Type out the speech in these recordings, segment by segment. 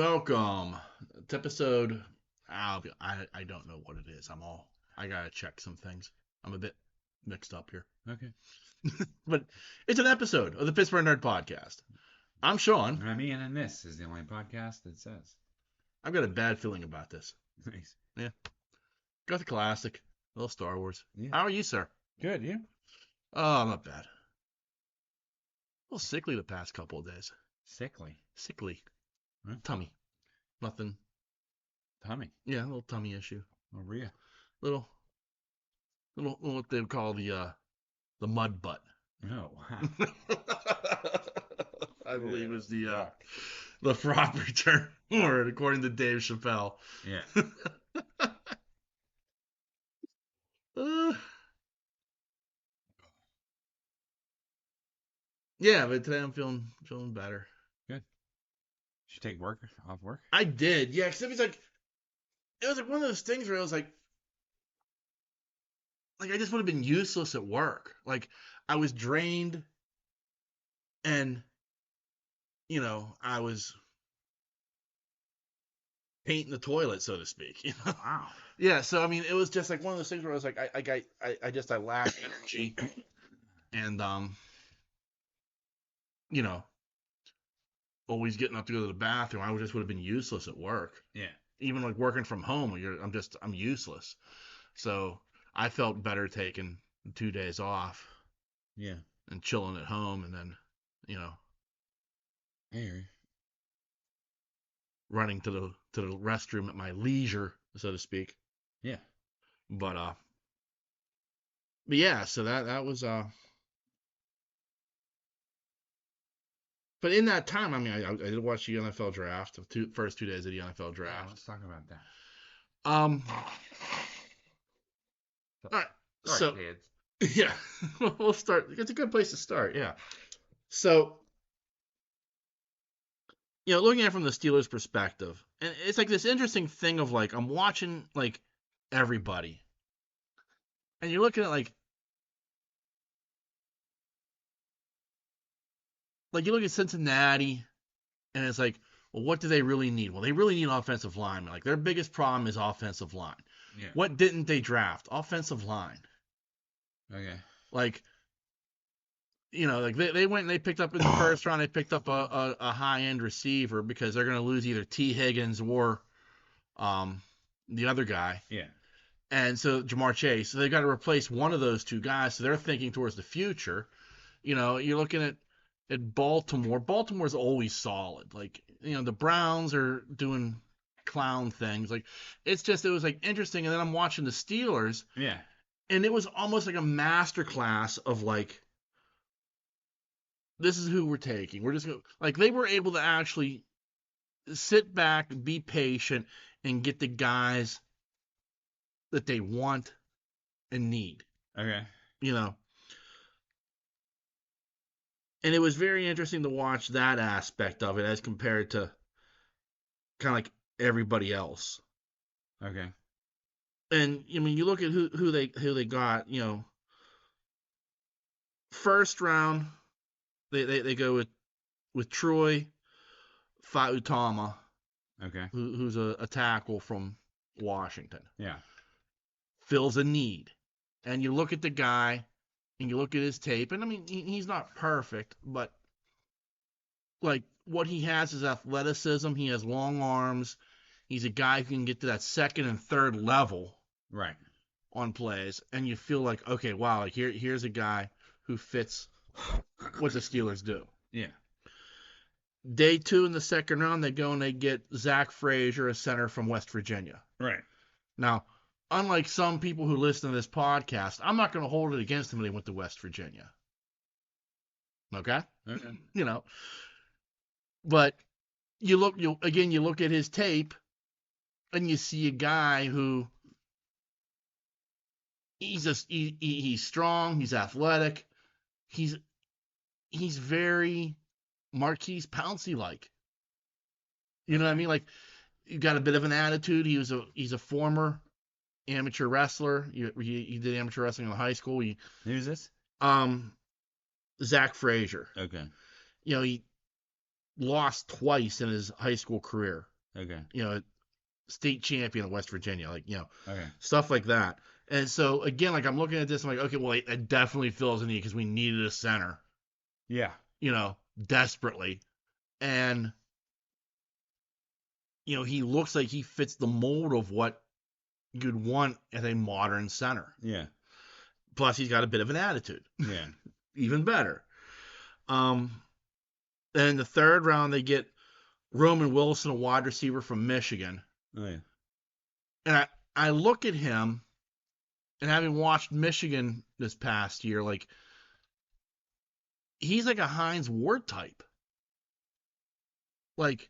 Welcome to episode. I don't know what it is. I gotta check some things. I'm a bit mixed up here, Okay. but it's an episode of the Pittsburgh Nerd Podcast. I'm Sean. And I'm Ian, and this is the only podcast that says. I've got a bad feeling about this. Nice. Yeah, got the classic, a little Star Wars. Yeah. How are you, sir? Good, you? Oh, not bad. A little sickly the past couple of days. Sickly. Sickly, Huh? tummy, nothing. Tummy. Yeah, a little tummy issue. Maria. Little what they would call the mud butt. Oh, wow. I believe is the proper term for it, according to Dave Chappelle. Yeah. Uh, yeah, but today I'm feeling better. Good. Did you take work off work? I did, yeah, because it was like one of those things where I was like I just would have been useless at work. Like I was drained, and I was painting the toilet, so to speak. Wow. Yeah, so I mean, it was just like one of those things where I was like, I lack energy, and always getting up to go to the bathroom. I just would have been useless at work. Yeah. Even like working from home, I'm useless. So I felt better taking 2 days off. Yeah. And chilling at home, and then Hey. running to the restroom at my leisure, so to speak. Yeah. But yeah, so that was But in that time, I mean, I did watch the NFL draft, the first 2 days of the NFL draft. Yeah, let's talk about that. All right, Sorry, so kids. yeah, we'll start. It's a good place to start. Yeah, so looking at it from the Steelers' perspective, and it's like this interesting thing of like I'm watching like everybody, and you're looking at like you look at Cincinnati, and it's like, well, what do they really need? Well, they really need offensive linemen. Like their biggest problem is offensive line. Yeah. What didn't they draft? Offensive line. Okay. Like, like they went and they picked up in the first round, they picked up a high end receiver because they're going to lose either T. Higgins or the other guy. Yeah. And so Jamar Chase. So they got to replace one of those two guys. So they're thinking towards the future. You're looking at Baltimore. Baltimore's always solid. Like, the Browns are doing clown things. Like, it was like interesting. And then I'm watching the Steelers. Yeah. And it was almost like a masterclass of like, this is who we're taking. We're just going to, like, they were able to actually sit back, be patient, and get the guys that they want and need. Okay. And it was very interesting to watch that aspect of it as compared to kind of like everybody else. Okay. And I mean, you look at who they got. First round, they go with Troy Fautama, Okay. who's a tackle from Washington. Yeah. Fills a need, and you look at the guy. And you look at his tape, and I mean, he's not perfect, but like what he has is athleticism. He has long arms. He's a guy who can get to that second and third level Right. on plays, and you feel like, okay, wow, like here's a guy who fits what the Steelers do. Yeah. Day 2 in the second round, they go and they get Zach Frazier, a center from West Virginia. Right. Now, unlike some people who listen to this podcast, I'm not going to hold it against them when they went to West Virginia. Okay? Okay. But you look at his tape, and you see a guy who he's strong, he's athletic, he's very Marquise Pouncey like. You know what I mean? Like, you got a bit of an attitude. He's a former amateur wrestler. He did amateur wrestling in high school. Who's this? Zach Frazier. Okay. He lost twice in his high school career. Okay. State champion of West Virginia, Okay. stuff like that. And so again, like I'm looking at this, I'm like, okay, well, it definitely fills a need because we needed a center, Yeah. Desperately. And he looks like he fits the mold of what you'd want as a modern center. Yeah. Plus, he's got a bit of an attitude. Yeah. Even better. And in the third round, they get Roman Wilson, a wide receiver from Michigan. Oh yeah. And I look at him, and having watched Michigan this past year, like he's like a Heinz Ward type. Like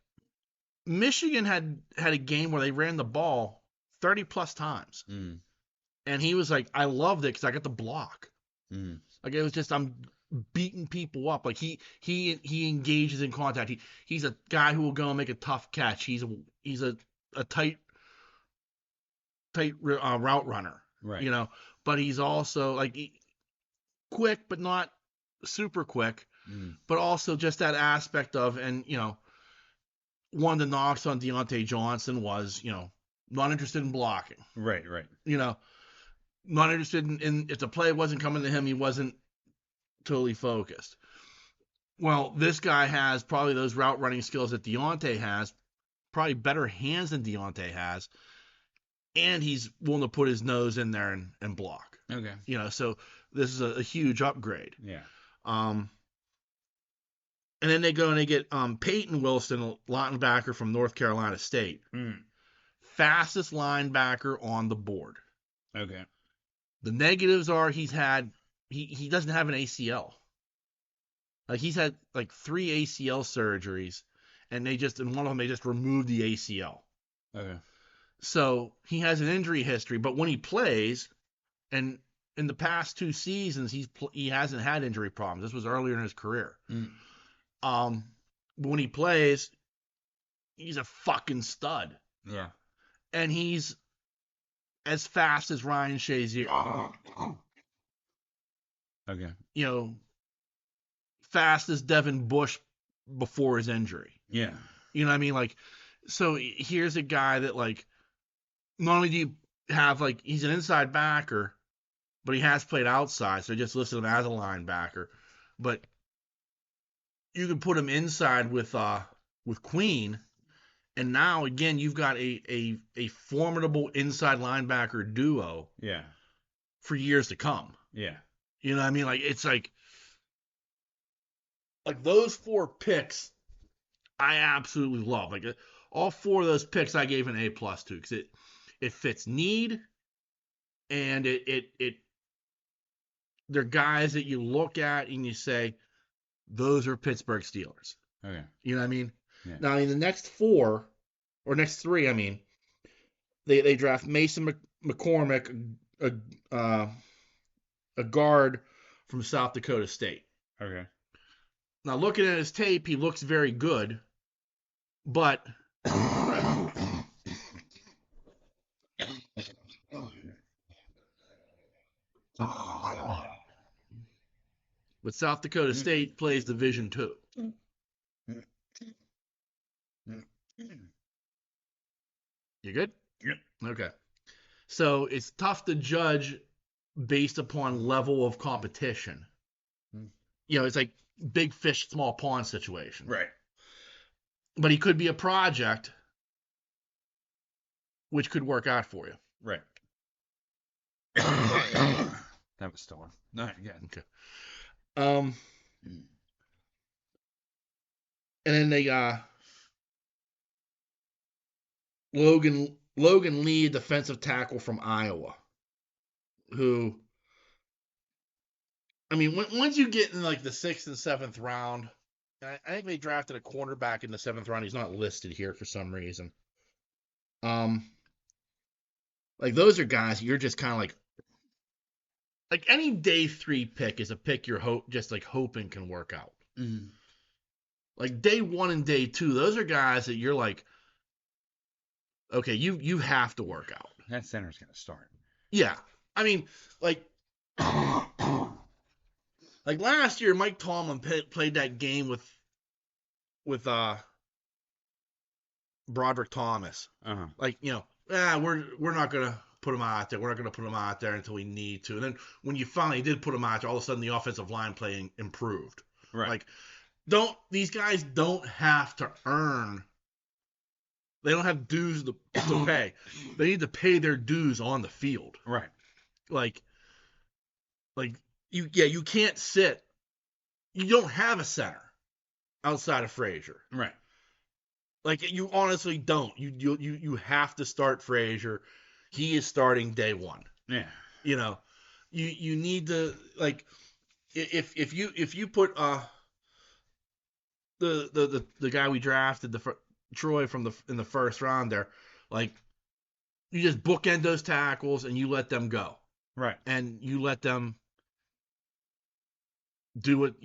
Michigan had a game where they ran the ball 30 plus times. Mm. And he was like, I loved it because I got the block. Mm. Like it was just I'm beating people up. Like he engages in contact. He's a guy who will go and make a tough catch. He's a tight route runner. Right. But he's also like quick, but not super quick. Mm. But also just that aspect of, and one of the knocks on Deontay Johnson was not interested in blocking. Right. Not interested in if the play wasn't coming to him, he wasn't totally focused. Well, this guy has probably those route running skills that Deontay has, probably better hands than Deontay has, and he's willing to put his nose in there and block. Okay. So this is a huge upgrade. Yeah. And then they go and they get Peyton Wilson, a linebacker from North Carolina State. Mm. Fastest linebacker on the board. Okay. The negatives are he doesn't have an ACL. Like he's had like 3 ACL surgeries, and in one of them they just removed the ACL. Okay. So he has an injury history, but when he plays, and in the past 2 seasons he hasn't had injury problems. This was earlier in his career. Mm. But when he plays, he's a fucking stud. Yeah. And he's as fast as Ryan Shazier. Okay. Fast as Devin Bush before his injury. Yeah. You know what I mean? Like, so here's a guy that, like, not only do you have, like, he's an inside backer, but he has played outside, so just listed him as a linebacker. But you can put him inside with Queen, and now again you've got a formidable inside linebacker duo. Yeah. For years to come. Yeah. You know what I mean? Like it's like those 4 picks, I absolutely love. Like all 4 of those picks, I gave an A+ to because it fits need, and they're guys that you look at and you say, those are Pittsburgh Steelers. Okay. You know what I mean? Yeah. Now in the next 4 or next 3, I mean, they draft Mason McCormick, a guard from South Dakota State. Okay. Now looking at his tape, he looks very good, but South Dakota State plays Division II. You good? Yep. Okay. So it's tough to judge based upon level of competition. It's like big fish, small pond situation. Right. But he could be a project, which could work out for you. Right. That was stolen. All right, yeah. Okay. And then they Logan Lee, defensive tackle from Iowa, who, I mean, once you get in like the 6th and 7th round, I think they drafted a cornerback in the 7th round. He's not listed here for some reason. Like those are guys you're just kind of like any day 3 pick is a pick you're hoping can work out. Mm-hmm. Like day 1 and day 2, those are guys that you're like, okay, you have to work out. That center's gonna start. Yeah, I mean, like last year, Mike Tomlin played that game with Broderick Thomas. Uh-huh. Like, we're not gonna put him out there. We're not gonna put him out there until we need to. And then when you finally did put him out there, all of a sudden the offensive line playing improved. Right. Like, these guys don't have to earn. They don't have dues to pay. They need to pay their dues on the field. Right. Like you can't sit. You don't have a center outside of Frazier. Right. Like, you honestly don't. You have to start Frazier. He is starting day one. Yeah. You need to, like, if you put the guy we drafted, Troy in the first round there, like, you just bookend those tackles and you let them go. Right. And you let them do what,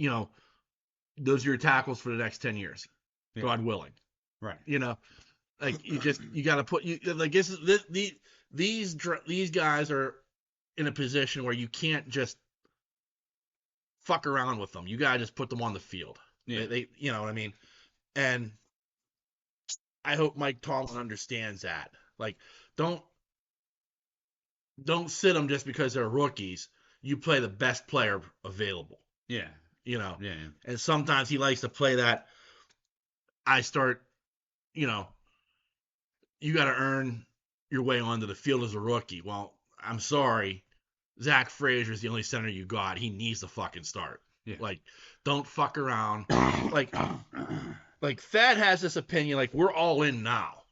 those are your tackles for the next 10 years, Yeah. God willing. Right. Like, you got to put, like, these guys are in a position where you can't just fuck around with them. You got to just put them on the field. Yeah. They you know what I mean? And I hope Mike Tomlin understands that. Like, don't sit them just because they're rookies. You play the best player available. Yeah. Yeah. Yeah. And sometimes he likes to play that. You got to earn your way onto the field as a rookie. Well, I'm sorry. Zach Frazier's the only center you got. He needs to fucking start. Yeah. Like, don't fuck around. like Thad has this opinion, like, we're all in now.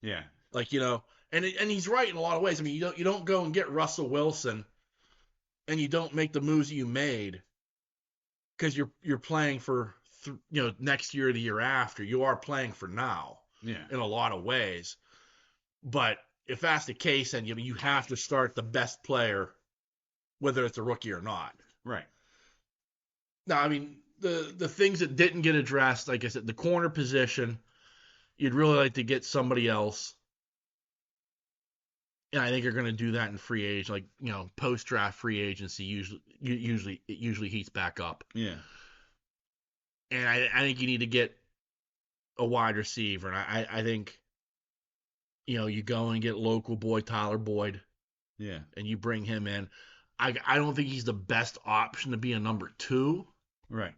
Yeah. Like, and he's right in a lot of ways. I mean, you don't go and get Russell Wilson and you don't make the moves you made because you're playing for next year or the year after. You are playing for now. Yeah. In a lot of ways. But if that's the case, then you have to start the best player, whether it's a rookie or not. Right. Now, I mean, the things that didn't get addressed, like I said, the corner position, you'd really like to get somebody else. And I think you're going to do that in free age, like, post-draft free agency. Usually heats back up. Yeah. And I think you need to get a wide receiver. And I think, you go and get local boy Tyler Boyd. Yeah. And you bring him in. I don't think he's the best option to be a number 2. Right.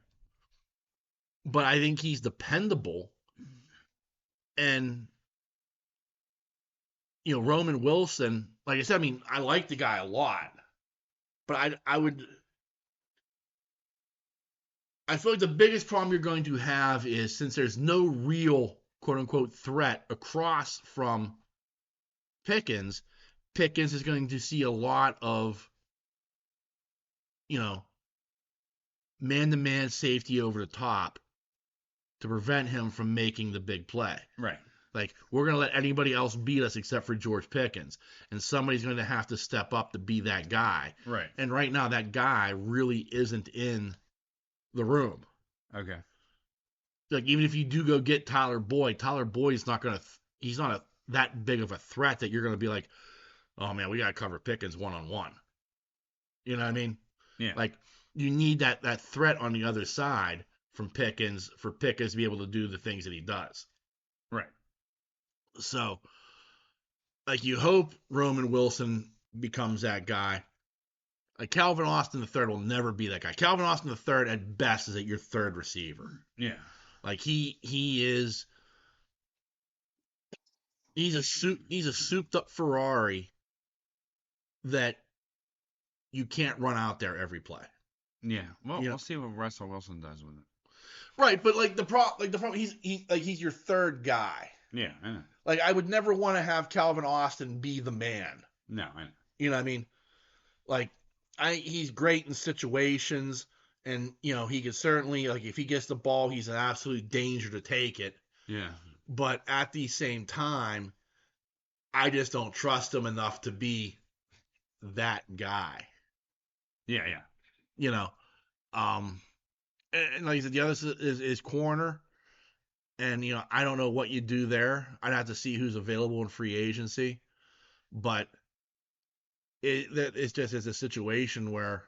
But I think he's dependable. And, Roman Wilson, like I said, I mean, I like the guy a lot. But I feel like the biggest problem you're going to have is, since there's no real quote-unquote threat across from Pickens is going to see a lot of, man-to-man safety over the top to prevent him from making the big play. Right. Like, we're going to let anybody else beat us except for George Pickens. And somebody's going to have to step up to be that guy. Right. And right now, that guy really isn't in the room. Okay. Like, even if you do go get Tyler Boyd's not going to, he's not that big of a threat that you're going to be like, oh man, we got to cover Pickens one-on-one. You know what I mean? Yeah. Like, you need that threat on the other side from Pickens for Pickens to be able to do the things that he does. Right. So, like, you hope Roman Wilson becomes that guy. Like, Calvin Austin III will never be that guy. Calvin Austin III at best is at your third receiver. Yeah. Like, he's a souped up Ferrari that you can't run out there every play. Yeah. Well, we'll see what Russell Wilson does with it. Right, but the problem he's your third guy. Yeah, I know. Like, I would never want to have Calvin Austin be the man. No, I know. You know what I mean? Like, he's great in situations, and he can certainly, like, if he gets the ball, he's an absolute danger to take it. Yeah. But at the same time, I just don't trust him enough to be that guy. Yeah. And like I said, the other is corner. And, I don't know what you do there. I'd have to see who's available in free agency. But it's just a situation where,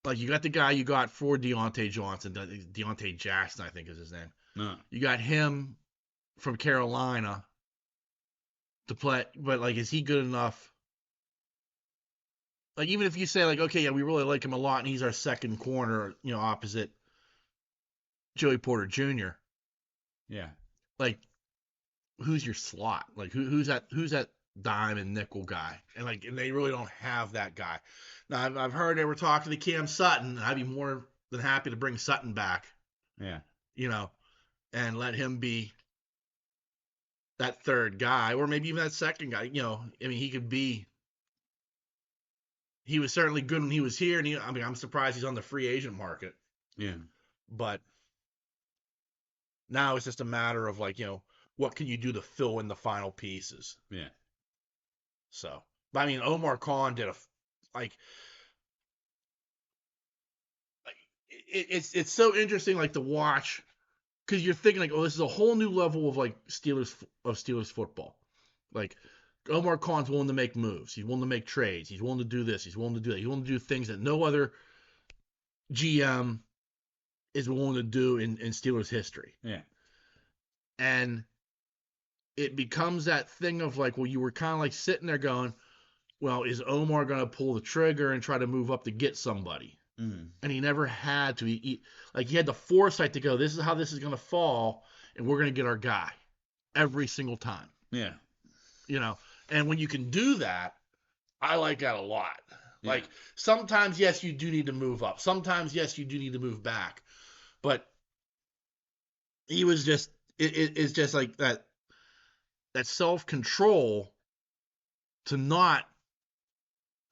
like, you got the guy you got for Deontay Jackson, I think is his name. No. You got him from Carolina to play, but like, is he good enough? Like, even if you say like, okay, yeah, we really like him a lot, and he's our second corner, opposite Joey Porter Jr. Yeah. Like, who's your slot? Like, who's that dime and nickel guy? And they really don't have that guy. Now, I've heard they were talking to Cam Sutton, and I'd be more than happy to bring Sutton back. Yeah. And let him be that third guy, or maybe even that second guy. I mean, he could be. He was certainly good when he was here, and I'm surprised he's on the free agent market. Yeah. But now it's just a matter of like, what can you do to fill in the final pieces? Yeah. So, but I mean, Omar Khan did it's so interesting, like, to watch, because you're thinking like, oh, this is a whole new level of like Steelers football. Like, Omar Khan's willing to make moves. He's willing to make trades. He's willing to do this. He's willing to do that. He's willing to do things that no other GM is willing to do in Steelers history. Yeah. And it becomes that thing of like, well, you were kind of like sitting there going, well, is Omar going to pull the trigger and try to move up to get somebody? Mm-hmm. And he never had to. He had the foresight to go, this is how this is going to fall, and we're going to get our guy every single time. Yeah. And when you can do that, I like that a lot. Yeah. Like, sometimes, yes, you do need to move up. Sometimes, yes, you do need to move back. But he was just, it's just like that self-control to not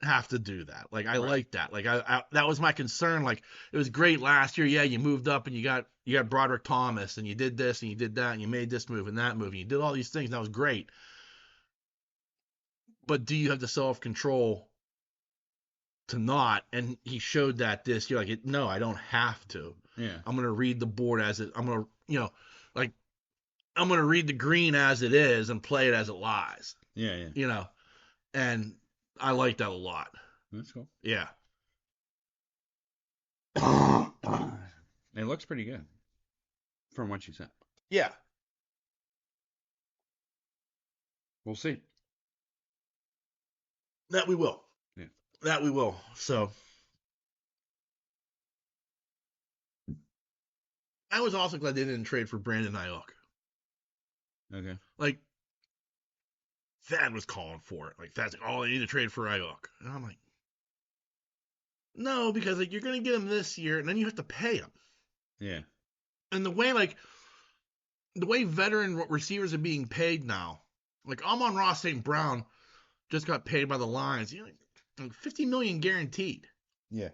have to do that. Like, I like that. Like, I that was my concern. Like, it was great last year. Yeah, you moved up and you got Broderick Thomas, and you did this and you did that and you made this move and that move and you did all these things. And that was great. But do you have the self-control to not? And he showed that this year. Like, no, I don't have to. Yeah. I'm gonna read the board as it. I'm gonna, I'm gonna read the green as it is and play it as it lies. Yeah. Yeah. And I like that a lot. That's cool. Yeah. It looks pretty good from what you said. Yeah. We'll see. That we will. Yeah. That we will. So I was also glad they didn't trade for Brandon Ayuk. Okay. Like, Thad was calling for it. Like, Thad's like, oh, they need to trade for Ayuk. And I'm like, no, because like, you're gonna get him this year, and then you have to pay him. Yeah. And the way veteran receivers are being paid now, like, Amon-Ra St. Brown just got paid by the Lions. Like $50 million guaranteed. Yeah.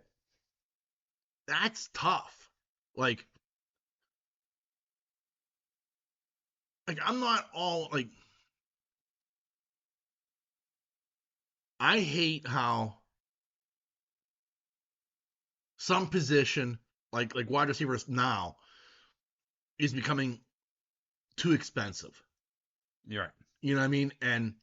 That's tough. Like I'm not all like, I hate how some position like wide receivers now is becoming too expensive. You're right. You know what I mean? And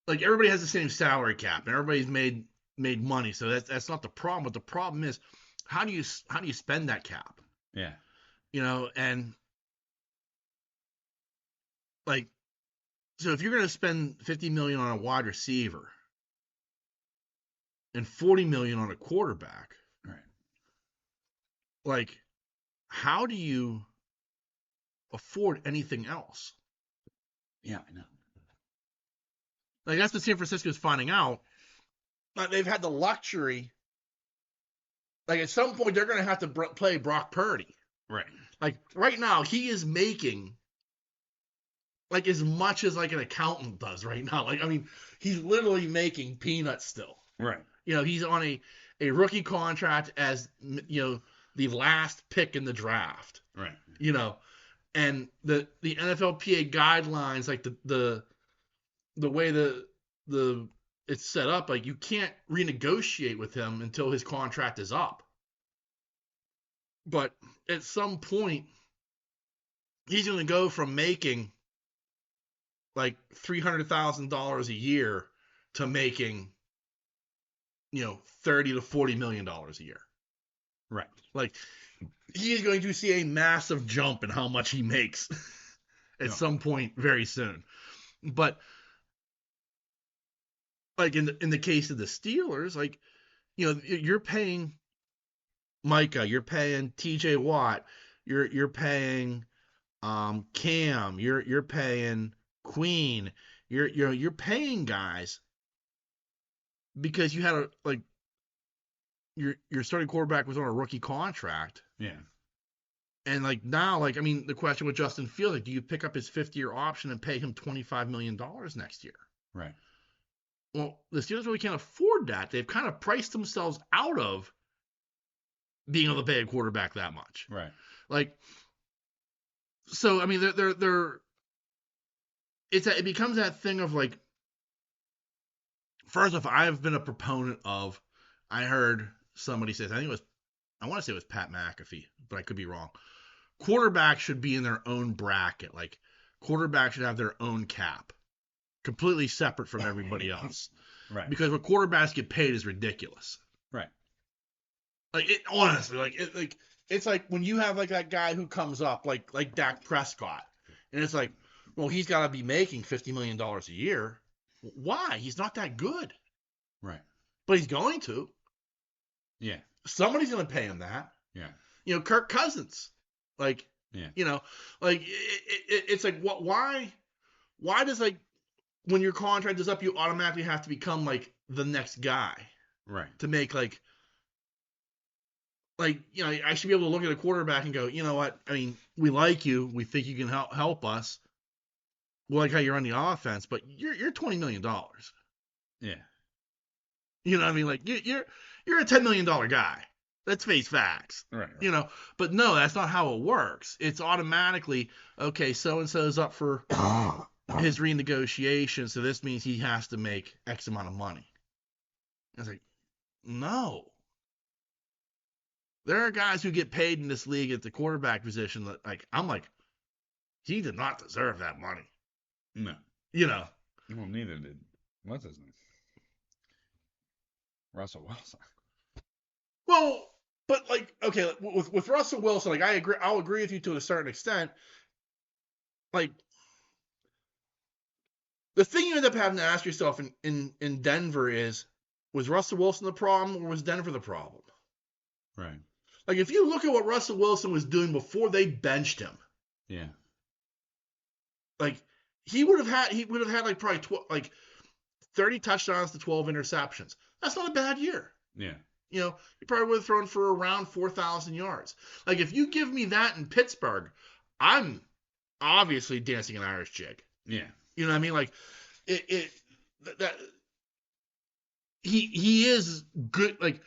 like, everybody has the same salary cap, and everybody's made money, so that's not the problem. But the problem is, how do you spend that cap? Yeah. And like, so if you're gonna spend $50 million on a wide receiver and $40 million on a quarterback, right? Like, how do you afford anything else? Yeah, I know. Like, that's what San Francisco's finding out. Like, they've had the luxury. Like, at some point, they're going to have to play Brock Purdy. Right. Like, right now, he is making, like, as much as, like, an accountant does right now. Like, I mean, he's literally making peanuts still. Right. He's on a rookie contract as, the last pick in the draft. Right. And the NFLPA guidelines, like, the way the it's set up, like, you can't renegotiate with him until his contract is up. But at some point, he's going to go from making like $300,000 a year to making, $30 to $40 million a year. Right. Like, he is going to see a massive jump in how much he makes. at Yeah. some point very soon. But like in the case of the Steelers, like, you know, you're paying Micah, you're paying TJ Watt, you're paying Cam, you're paying Queen, you're paying guys because you had a like your starting quarterback was on a rookie contract. Yeah. And like now, like, I mean, the question with Justin Fields, like, do you pick up his 5th-year option and pay him $25 million next year? Right. Well, the Steelers really can't afford that. They've kind of priced themselves out of being able to pay a quarterback that much. Right. Like, so I mean, they're it becomes that thing of like, first off, I've been a proponent of, I heard somebody say, I want to say it was Pat McAfee, but I could be wrong. Quarterbacks should be in their own bracket. Like, quarterbacks should have their own cap, completely separate from everybody else. Right. Because what quarterbacks get paid is ridiculous. Right. Like, it honestly, it's like when you have like that guy who comes up like Dak Prescott, and it's like, well, he's got to be making $50 million a year. Why? He's not that good. Right. But he's going to. Yeah. Somebody's going to pay him that. Yeah. You know, Kirk Cousins. Like, Yeah. you know, like it's like, what? Why does, like, when your contract is up, you automatically have to become like the next guy Right. to make like, you know, I should be able to look at a quarterback and go, you know what? I mean, we like you. We think you can help us. We like how you're on the offense, but you're $20 million. Yeah. You know what I mean? Like, you're a $10 million guy. Let's face facts. Right. You know, but no, that's not how it works. It's automatically, okay, so-and-so is up for his renegotiation, so this means he has to make X amount of money. I was like, no. There are guys who get paid in this league at the quarterback position that, like, I'm like, he did not deserve that money. No. You know. Well, neither did what's his name? Russell Wilson. Well, but like, okay, with Russell Wilson, like, I'll agree with you to a certain extent. Like, the thing you end up having to ask yourself in Denver is, was Russell Wilson the problem or was Denver the problem? Right. Like, if you look at what Russell Wilson was doing before they benched him, Yeah. like, he would have had like probably 30 touchdowns to 12 interceptions. That's not a bad year. Yeah. You know, he probably would have thrown for around 4,000 yards. Like, if you give me that in Pittsburgh, I'm obviously dancing an Irish jig. Yeah. You know what I mean? Like, he is good. Like,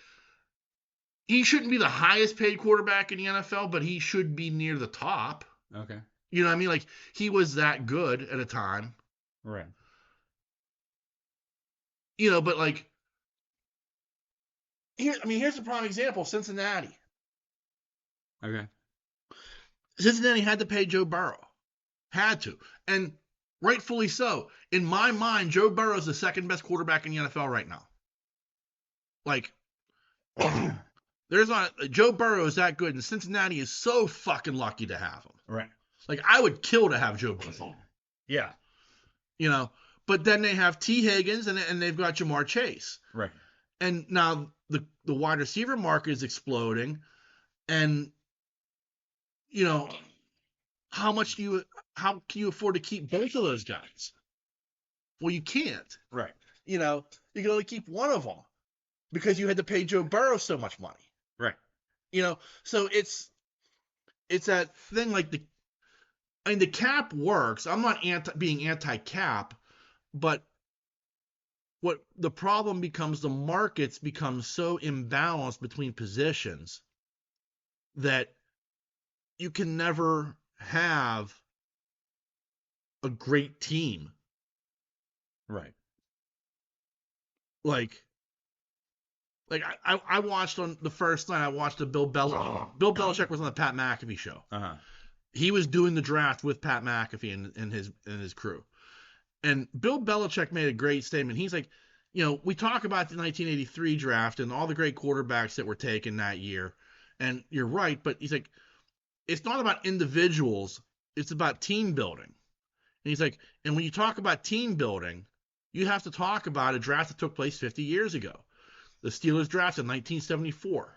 he shouldn't be the highest paid quarterback in the NFL, but he should be near the top. Okay. You know what I mean? Like, he was that good at a time. Right. You know, but like, here's a prime example: Cincinnati. Okay. Cincinnati had to pay Joe Burrow, had to, and rightfully so. In my mind, Joe Burrow is the second best quarterback in the NFL right now. Like, there's not Joe Burrow is that good, and Cincinnati is so fucking lucky to have him. Right. Like, I would kill to have Joe Burrow. Yeah. You know, but then they have T. Higgins and they've got Jamar Chase. Right. And now the wide receiver market is exploding, and you know, how can you afford to keep both of those guys? Well, you can't. Right. You know, you can only keep one of them because you had to pay Joe Burrow so much money. Right. You know, so it's that thing, like, the cap works. I'm not being anti-cap, but what the problem becomes, the markets become so imbalanced between positions that you can never have a great team. Right. Like I watched on the first night, I watched Bill Belichick. Bill Belichick was on the Pat McAfee show. Uh-huh. He was doing the draft with Pat McAfee and his crew. And Bill Belichick made a great statement. He's like, you know, we talk about the 1983 draft and all the great quarterbacks that were taken that year. And you're right, but he's like, it's not about individuals. It's about team building. And he's like, and when you talk about team building, you have to talk about a draft that took place 50 years ago. The Steelers drafted in 1974.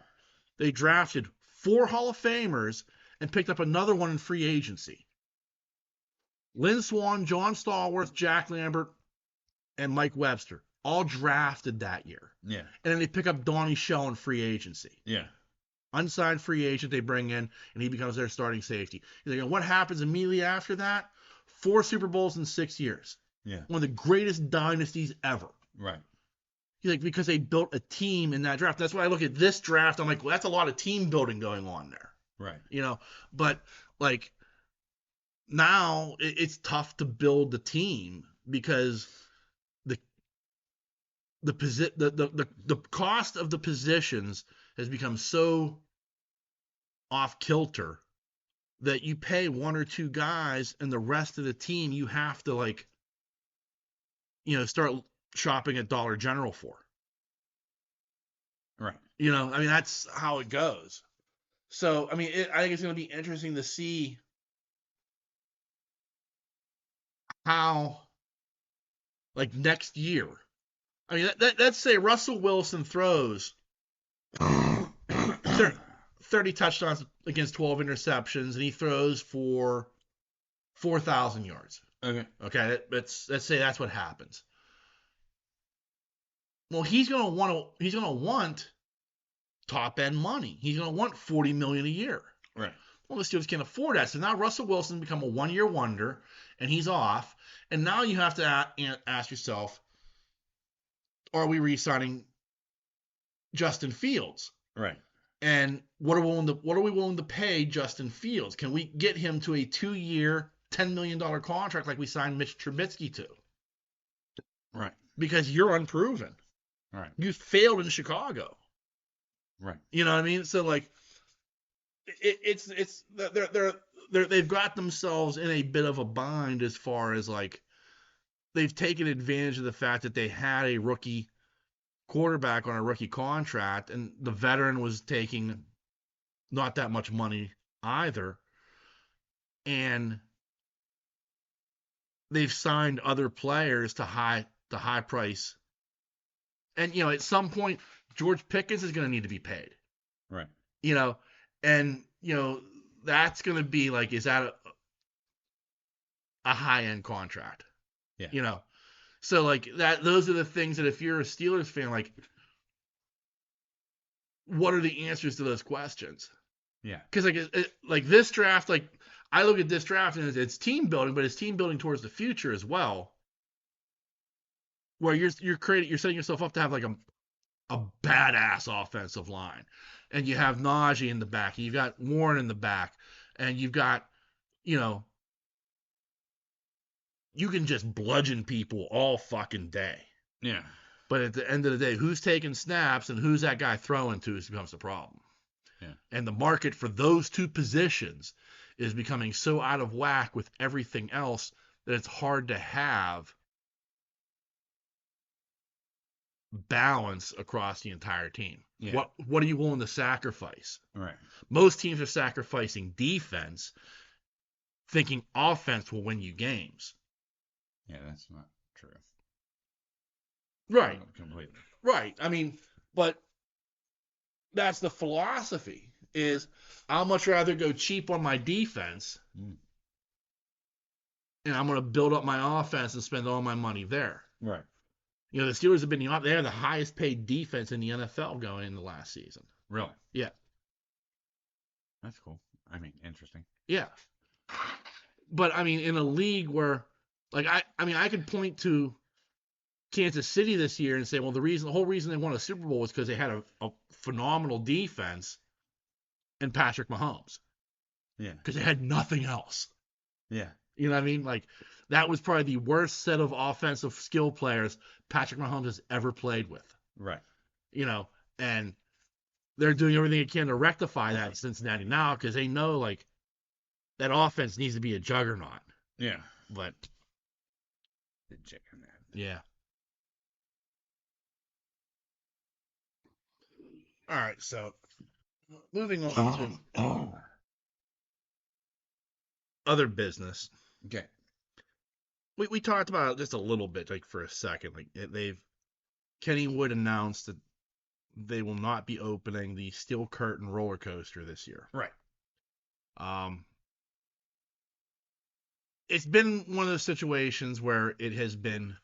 They drafted 4 Hall of Famers and picked up another one in free agency. Lynn Swann, John Stallworth, Jack Lambert, and Mike Webster all drafted that year. Yeah. And then they pick up Donnie Shell in free agency. Yeah. Unsigned free agent they bring in, and he becomes their starting safety. He's like, what happens immediately after that? 4 Super Bowls in 6 years. Yeah. One of the greatest dynasties ever. Right. He's like, because they built a team in that draft. That's why I look at this draft. I'm like, well, that's a lot of team building going on there. Right. You know, but like now it's tough to build the team because the cost of the positions has become so off kilter that you pay 1 or 2 guys and the rest of the team you have to like, you know, start shopping at Dollar General for. Right. You know, I mean, that's how it goes. So, I mean, I think it's going to be interesting to see how, like, next year. I mean, let's say Russell Wilson throws 30 touchdowns against 12 interceptions, and he throws for 4,000 yards. Okay. Okay, let's say that's what happens. Well, he's going to want top end money. He's going to want $40 million a year. Right. Well, the Steelers can't afford that. So now Russell Wilson become a 1-year wonder, and he's off. And now you have to ask yourself, are we re-signing Justin Fields? Right. And what are we willing to pay Justin Fields? Can we get him to a 2-year, $10 million contract like we signed Mitch Trubisky to? Right. Because you're unproven. Right. You failed in Chicago. Right. You know what I mean? So like, they've got themselves in a bit of a bind as far as like they've taken advantage of the fact that they had a rookie quarterback on a rookie contract, and the veteran was taking not that much money either, and they've signed other players to high price. And you know, at some point, George Pickens is going to need to be paid. Right. You know, and you know that's going to be like, is that a high end contract? Yeah. You know, so like that. Those are the things that if you're a Steelers fan, like, what are the answers to those questions? Yeah. Because like this draft, like I look at this draft and it's team building, but it's team building towards the future as well. Where you're setting yourself up to have like a badass offensive line, and you have Najee in the back, and you've got Warren in the back, and you've got, you know, you can just bludgeon people all fucking day. Yeah. But at the end of the day, who's taking snaps and who's that guy throwing to becomes the problem. Yeah. And the market for those 2 positions is becoming so out of whack with everything else that it's hard to have balance across the entire team. Yeah. What are you willing to sacrifice? Right. Most teams are sacrificing defense, thinking offense will win you games. Yeah, that's not true. Right. Completely. Right. I mean, but that's the philosophy, is I'll much rather go cheap on my defense, and I'm going to build up my offense and spend all my money there. Right. You know, the Steelers have been they're the highest paid defense in the NFL going into last season. Really? Yeah. That's cool. I mean, interesting. Yeah. But I mean, in a league where, like, I could point to Kansas City this year and say, well, the whole reason they won a Super Bowl was because they had a phenomenal defense and Patrick Mahomes. Yeah. Because they had nothing else. Yeah. You know what I mean? Like, that was probably the worst set of offensive skill players Patrick Mahomes has ever played with. Right. You know, and they're doing everything they can to rectify that in Cincinnati now because they know, like, that offense needs to be a juggernaut. Yeah. But The juggernaut. yeah. All right, so moving on to other business. Okay. we talked about it just a little bit, like for a second. Like Kennywood announced that they will not be opening the Steel Curtain roller coaster this year. Right. Um, it's been one of those situations where it has been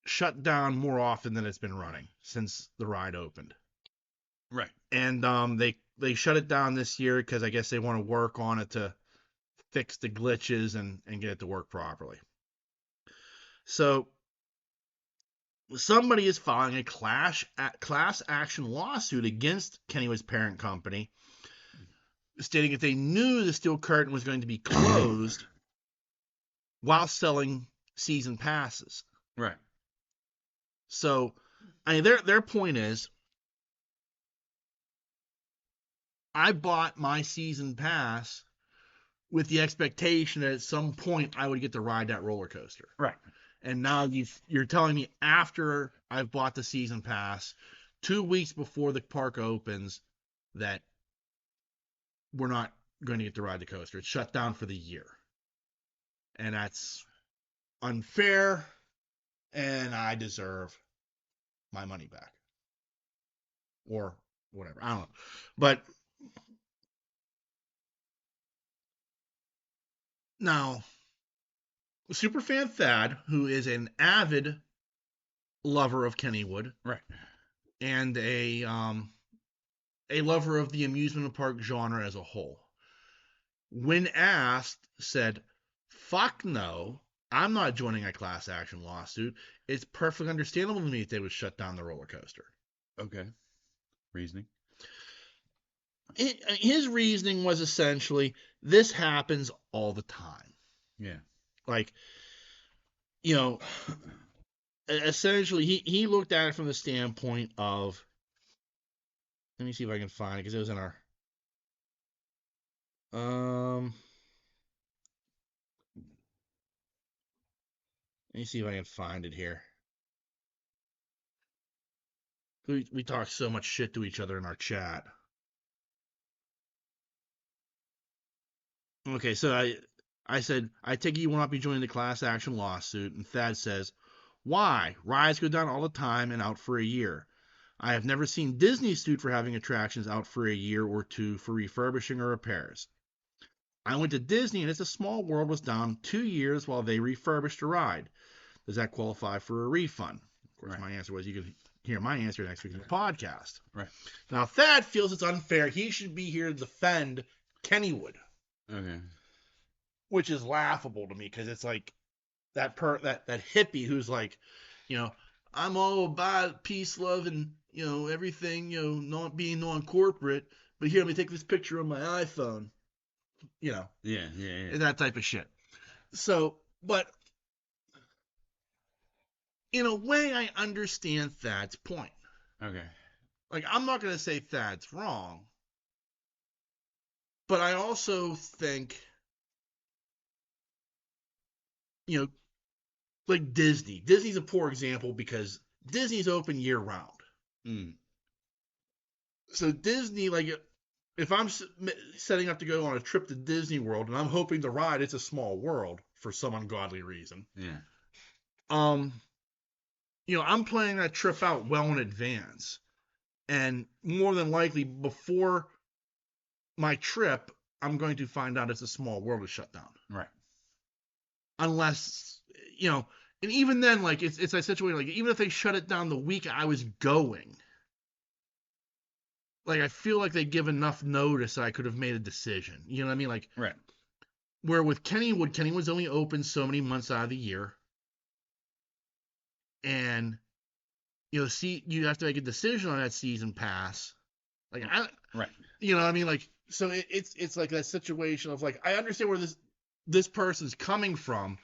shut down more often than it's been running since the ride opened. Right. And they shut it down this year because I guess they want to work on it to fix the glitches and get it to work properly. So somebody is filing a class action lawsuit against Kennywood's parent company, stating that they knew the Steel Curtain was going to be closed while selling season passes. Right. So, I mean, their point is, I bought my season pass with the expectation that at some point I would get to ride that roller coaster. Right. And now you're telling me after I've bought the season pass, 2 weeks before the park opens, that we're not going to get to ride the coaster. It's shut down for the year. And that's unfair, and I deserve my money back. Or whatever. I don't know. But now, Superfan Thad, who is an avid lover of Kennywood, Right. and a lover of the amusement park genre as a whole, when asked, said, "Fuck no, I'm not joining a class action lawsuit. It's perfectly understandable to me if they would shut down the roller coaster." Okay. Reasoning. His reasoning was essentially, this happens all the time. Yeah. Like, you know, essentially, he looked at it from the standpoint of, let me see if I can find it, because it was in our, let me see if I can find it here. We talk so much shit to each other in our chat. Okay, so I said, I take it you will not be joining the class action lawsuit, and Thad says, why? Rides go down all the time and out for a year. I have never seen Disney sued for having attractions out for a year or two for refurbishing or repairs. I went to Disney and It's a Small World was down 2 years while they refurbished a ride. Does that qualify for a refund? Of course, my answer was, you can hear my answer next week in the podcast. Right. Now, Thad feels it's unfair. He should be here to defend Kennywood. Okay. Which is laughable to me, because it's like that hippie who's like, I'm all about peace, love, and everything, not being non-corporate, but here, let me take this picture on my iPhone. Yeah. That type of shit. So, but in a way, I understand Thad's point. Okay. Like, I'm not going to say Thad's wrong, but I also think, like Disney. Disney's a poor example because Disney's open year round. Mm. So Disney, like, if I'm setting up to go on a trip to Disney World and I'm hoping to ride It's a Small World for some ungodly reason, Yeah. I'm planning that trip out well in advance, and more than likely before my trip, I'm going to find out It's a Small World is shut down. Right. Unless, and even then, like, it's a situation, like, even if they shut it down the week I was going, like, I feel like they give enough notice that I could have made a decision. You know what I mean? Like, right. Where with Kennywood's only open so many months out of the year, and you have to make a decision on that season pass. Like, right. You know what I mean? Like, so it's like that situation of, like, I understand where this person's coming from,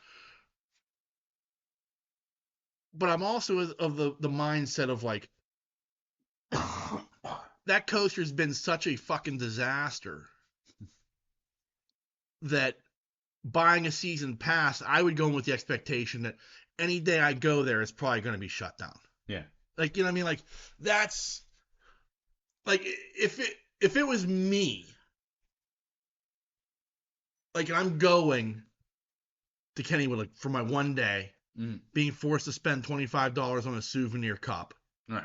but I'm also of the mindset of, like, that coaster's been such a fucking disaster that buying a season pass, I would go in with the expectation that any day I go there, it's probably going to be shut down. Yeah. Like, you know what I mean? Like, that's like, if it was me, like, I'm going to Kennywood like for my one day, being forced to spend $25 on a souvenir cup. Right.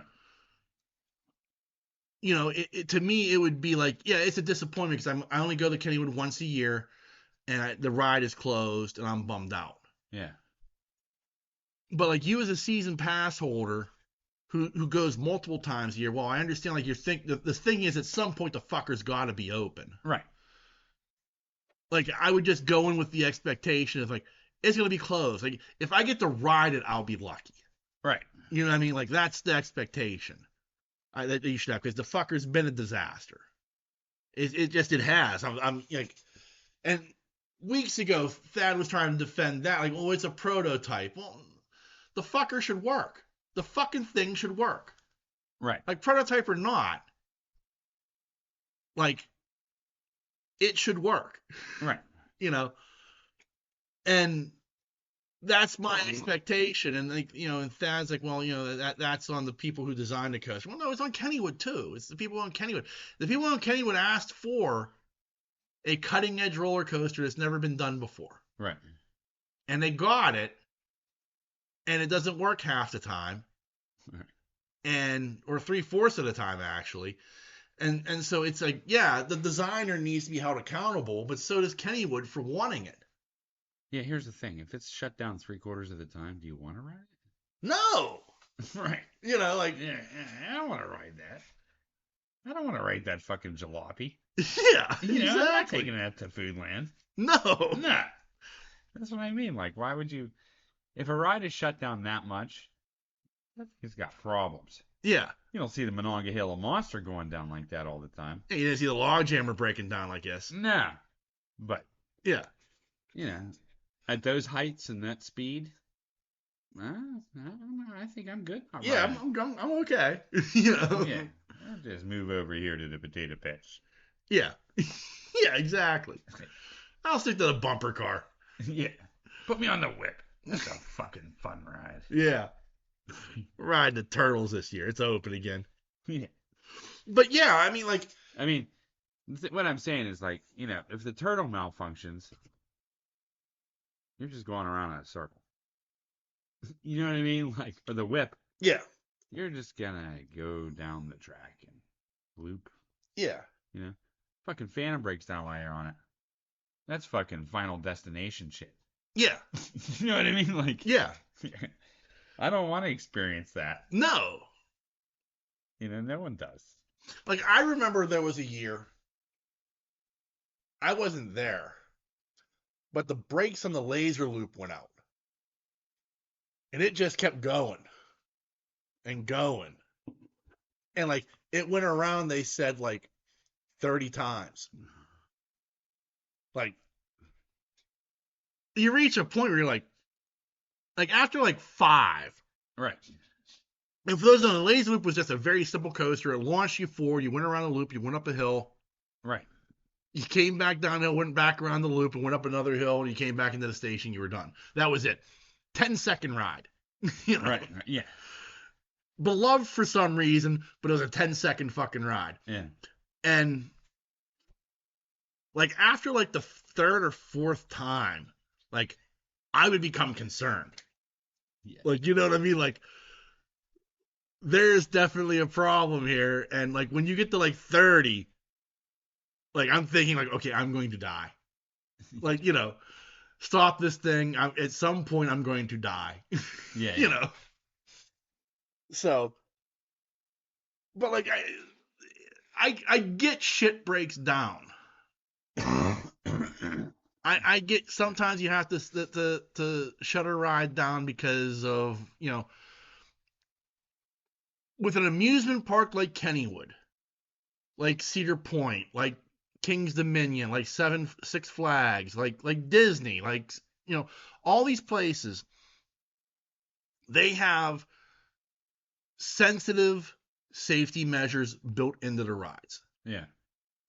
You know, to me it would be like, yeah, it's a disappointment because I only go to Kennywood once a year, and the ride is closed, and I'm bummed out. Yeah. But like you as a season pass holder who goes multiple times a year, well, I understand like the thing is at some point the fucker's got to be open. Right. Like I would just go in with the expectation of like it's gonna be closed. Like if I get to ride it, I'll be lucky. Right. You know what I mean? Like that's the expectation that you should have because the fucker's been a disaster. It has. I'm like, and weeks ago Thad was trying to defend that like, oh, it's a prototype. Well, the fucker should work. The fucking thing should work. Right. Like prototype or not, like it should work. Right. You know, and that's my expectation. And like, you know, and Thad's like, well, you know, that's on the people who designed the coaster. Well, no, it's on Kennywood too. It's the people on Kennywood. The people on Kennywood asked for a cutting edge roller coaster that's never been done before. Right. And they got it, and it doesn't work half the time. Right. Or 3/4 of the time actually. And so it's like, yeah, the designer needs to be held accountable, but so does Kennywood for wanting it. Yeah, here's the thing. If it's shut down 3/4 of the time, do you want to ride it? No. Right. You know, like, yeah, I don't want to ride that. I don't want to ride that fucking jalopy. Yeah, you know, exactly. I'm not taking that to Foodland. No. Nah. That's what I mean. Like, why would you... If a ride is shut down that much, it's got problems. Yeah. You don't see the Monongahela Monster going down like that all the time. Yeah, you didn't see the Logjammer breaking down like this. Nah. But, yeah, you know, at those heights and that speed, I don't know. I think I'm good. Yeah, I'm okay. You know? Yeah. I'll just move over here to the potato patch. Yeah. Yeah, exactly. I'll stick to the bumper car. Yeah. Put me on the whip. That's a fucking fun ride. Yeah. Riding the turtles this year. It's open again. Yeah. But yeah, I mean, like... I mean, what I'm saying is, like, you know, if the turtle malfunctions, you're just going around in a circle. You know what I mean? Like, for the whip. Yeah. You're just gonna go down the track and loop. Yeah. You know? Fucking Phantom breaks down while you're on it. That's fucking Final Destination shit. Yeah. You know what I mean? Like, yeah. I don't want to experience that. No. You know, no one does. Like, I remember there was a year, I wasn't there, but the brakes on the laser loop went out. And it just kept going. And going. And, like, it went around, they said, like, 30 times. Like, you reach a point where you're like after like 5. Right. And for those on the laser loop was just a very simple coaster. It launched you forward. You went around the loop. You went up a hill. Right. You came back downhill, went back around the loop, and went up another hill. And you came back into the station. You were done. That was it. 10-second ride. You know? Right. Yeah. Beloved for some reason, but it was a 10-second fucking ride. Yeah. And like after like the 3rd or 4th time, like I would become concerned. Yeah. Like, you know what I mean? Like, there's definitely a problem here. And like when you get to like 30, like I'm thinking like, okay, I'm going to die. Like, you know, stop this thing. At some point I'm going to die. Yeah. You know. So, but like I get shit breaks down. I get sometimes you have to shut a ride down because of, you know, with an amusement park like Kennywood, like Cedar Point, like King's Dominion, like Six Flags, like Disney, like, you know, all these places, they have sensitive safety measures built into the rides. Yeah.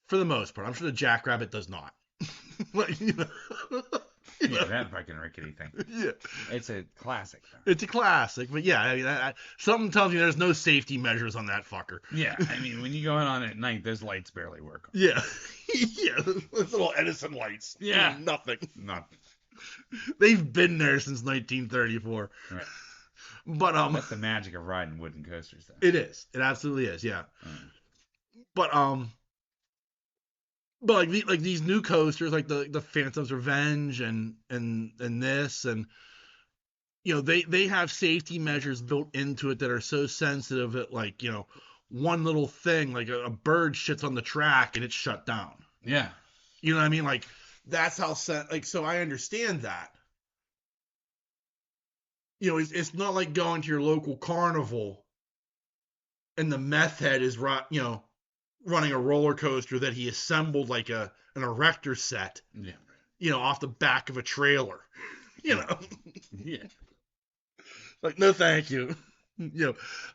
For the most part. I'm sure the Jackrabbit does not. Like, you know, yeah, that fucking rickety thing. Yeah. It's a classic, though. It's a classic, but yeah, I mean, something tells me there's no safety measures on that fucker. Yeah, I mean, when you go on at night, those lights barely work. Yeah. Yeah, those little Edison lights. Yeah. Nothing. Nothing. They've been there since 1934. Right. But That's the magic of riding wooden coasters, though. it is. It absolutely is. Yeah. Mm. But like these new coasters, like the Phantom's Revenge and this, and they have safety measures built into it that are so sensitive that, like, one little thing, like a bird shits on the track and it's shut down. Yeah. You know what I mean? Like, that's how so I understand that. It's not like going to your local carnival and the meth head is running a roller coaster that he assembled like an erector set, off the back of a trailer. Yeah. Like, no, thank you.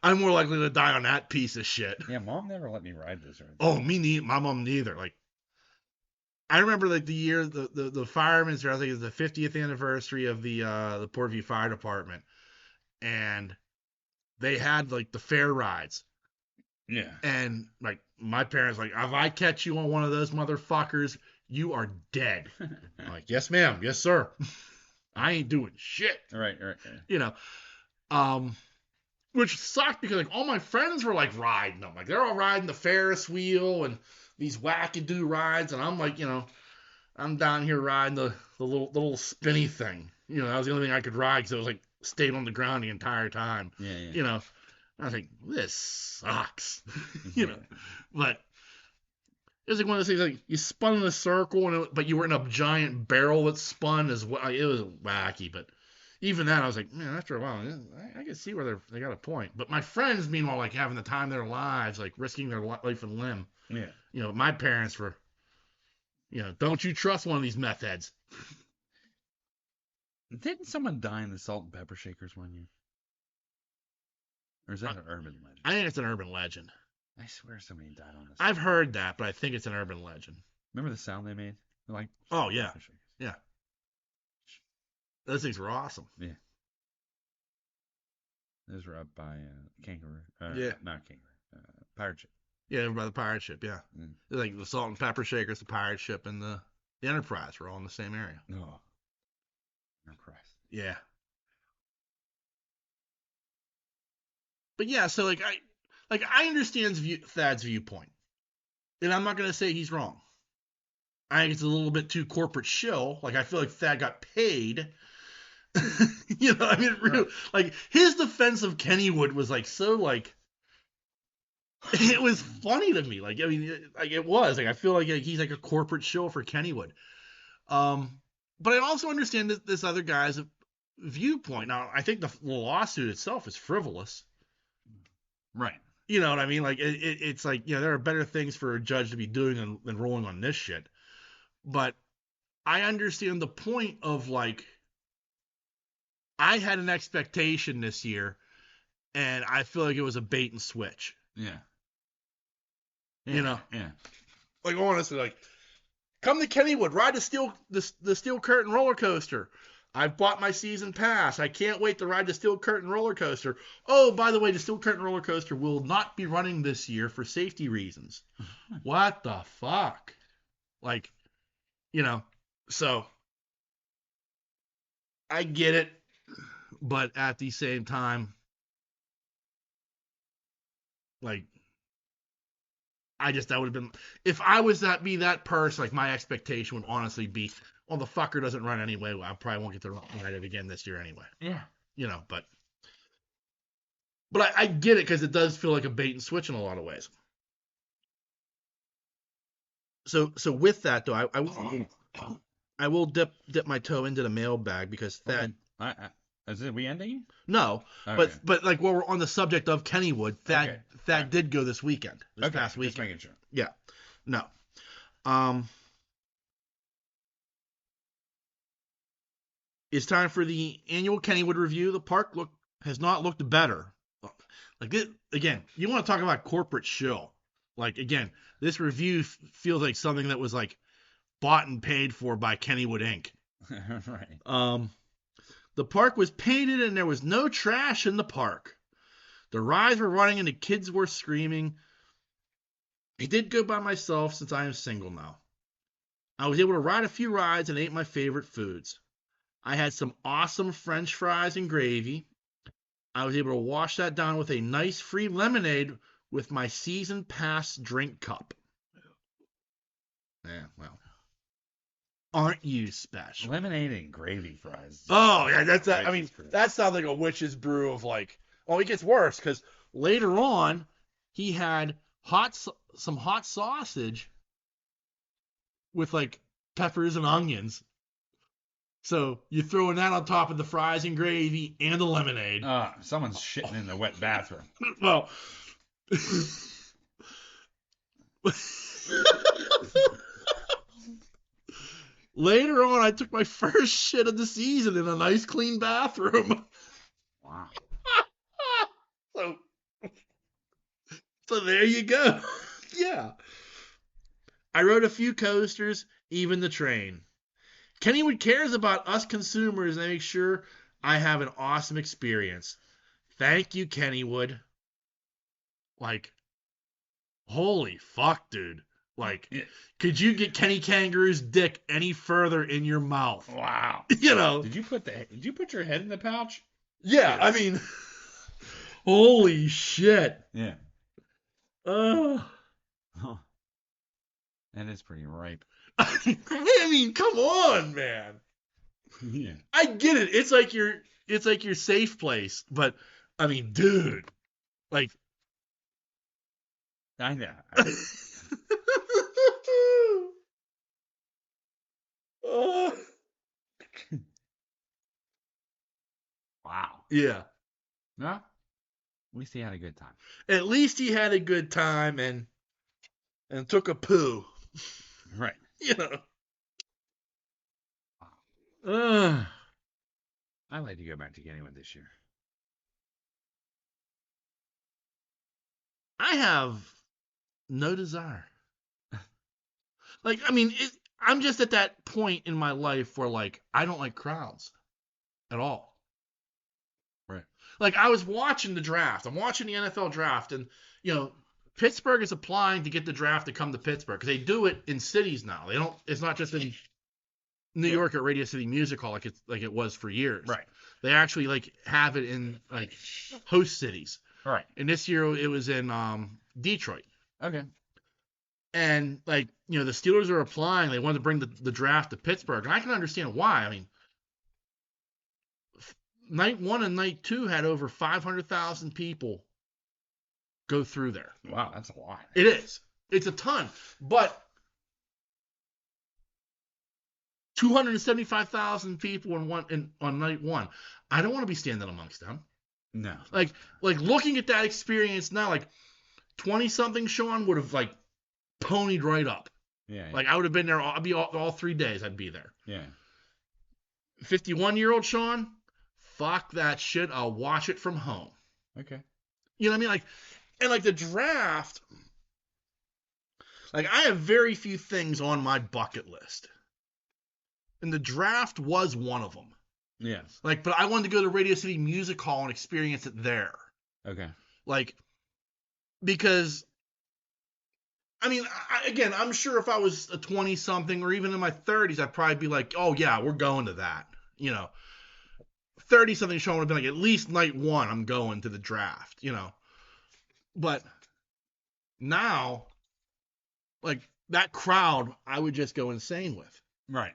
I'm more likely to die on that piece of shit. Yeah, Mom never let me ride this or anything. Oh, me neither. My mom neither. Like, I remember like the year the firemen's, I think it was the 50th anniversary of the Portview Fire Department, and they had like the fair rides. Yeah. And like my parents, like, if I catch you on one of those motherfuckers, you are dead. I'm like, yes, ma'am, yes, sir. I ain't doing shit. Right. Which sucked because like all my friends were like riding them, like they're all riding the Ferris wheel and these wackadoo rides, and I'm like, I'm down here riding the little spinny thing. That was the only thing I could ride because it was like stayed on the ground the entire time. Yeah. I think this sucks. But it was like one of those things, like you spun in a circle, but you were in a giant barrel that spun as well. It was wacky, but even then, I was like, man, after a while, I can see where they got a point. But my friends, meanwhile, like having the time of their lives, like risking their life and limb. Yeah. My parents were, don't you trust one of these meth heads? Didn't someone die in the salt and pepper shakers one year? Or is that an urban legend? I think it's an urban legend. I swear somebody died on this. I've heard that, but I think it's an urban legend. Remember the sound they made? They're like, oh yeah, yeah. Those things were awesome. Yeah. Those were up by Kangaroo. Yeah. Not Kangaroo. Pirate Ship. Yeah, by the pirate ship. Yeah. Mm. Like the salt and pepper shakers, the pirate ship, and the Enterprise were all in the same area. Oh. Enterprise. Yeah. But yeah, so I understand Thad's viewpoint, and I'm not gonna say he's wrong. I think it's a little bit too corporate shill. Like, I feel like Thad got paid. I mean, really, like his defense of Kennywood was like so like it was funny to me. Like, I mean, like it was like I feel like he's like a corporate shill for Kennywood. But I also understand this other guy's viewpoint. Now, I think the lawsuit itself is frivolous. Right. You know what I mean? Like it's like, there are better things for a judge to be doing than rolling on this shit. But I understand the point of, like, I had an expectation this year, and I feel like it was a bait and switch. Yeah. Yeah. Like, honestly, like, come to Kennywood, ride the Steel Curtain roller coaster. I've bought my season pass. I can't wait to ride the Steel Curtain roller coaster. Oh, by the way, the Steel Curtain roller coaster will not be running this year for safety reasons. What the fuck? Like, so I get it, but at the same time, like, that would have been, if I was that person, like, my expectation would honestly be, well, the fucker doesn't run anyway. Well, I probably won't get to ride it again this year anyway. Yeah. But I get it, because it does feel like a bait and switch in a lot of ways. So with that though, I will dip my toe into the mailbag, because that. Is it we ending? No, okay. but like, while we're on the subject of Kennywood, Thad did go this weekend. This past weekend. Just making sure. Yeah. No. It's time for the annual Kennywood review. The park has not looked better. Like, again, you want to talk about corporate shill. Like, again, this review feels like something that was like bought and paid for by Kennywood Inc. Right. The park was painted and there was no trash in the park. The rides were running and the kids were screaming. I did go by myself since I am single now. I was able to ride a few rides and ate my favorite foods. I had some awesome French fries and gravy. I was able to wash that down with a nice free lemonade with my season pass drink cup. Yeah, well, aren't you special? Lemonade and gravy fries. Oh yeah, that's that. I mean, Right. that sounds like a witch's brew of like. Oh, it gets worse because later on, he had some hot sausage with like peppers and onions. So you're throwing that on top of the fries and gravy and the lemonade. Someone's shitting in the wet bathroom. Well, later on, I took my first shit of the season in a nice clean bathroom. Wow. So, so there you go. Yeah. I rode a few coasters, even the train. Kennywood cares about us consumers and make sure I have an awesome experience. Thank you, Kennywood. Like, holy fuck, dude. Like, Yeah. could you get Kenny Kangaroo's dick any further in your mouth? Wow. You know? Did you put your head in the pouch? Yeah, Yes. I mean, holy shit. Yeah. Oh. Huh. That is pretty ripe. I mean, come on, man. Yeah. I get it. It's like your safe place, but I mean, dude, like I know. Oh. Wow. Yeah. No? At least he had a good time. At least he had a good time and took a poo. Right. You know. I'd like to go back to Kennywood this year. I have no desire. Like, I mean, I'm just at that point in my life where, like, I don't like crowds at all. Right. Like, I was watching the draft. I'm watching the NFL draft, and, you know, Pittsburgh is applying to get the draft to come to Pittsburgh because they do it in cities now. They don't. It's not just in New York at Radio City Music Hall like it was for years. Right. They actually like have it in like host cities. Right. And this year it was in Detroit. Okay. And like, you know, the Steelers are applying. They wanted to bring the draft to Pittsburgh, and I can understand why. I mean, night 1 and night 2 had over 500,000 people go through there. Wow, that's a lot. It is. It's a ton, but 275,000 people on night 1. I don't want to be standing amongst them. No. Like looking at that experience now, like 20-something Sean would have like ponied right up. Yeah. Like I would have been there. I'd be all 3 days. I'd be there. Yeah. 51-year-old Sean, fuck that shit. I'll watch it from home. Okay. You know what I mean? Like, and like the draft. Like I have very few things on my bucket list, and the draft was one of them. Yes. Like, but I wanted to go to Radio City Music Hall and experience it there. Okay. Like, because, I mean, again, I'm sure if I was a 20-something or even in my 30s, I'd probably be like, oh, yeah, we're going to that. You know, 30-something Sean would have been like, at least night 1, I'm going to the draft, you know. But now, like, that crowd, I would just go insane with. Right.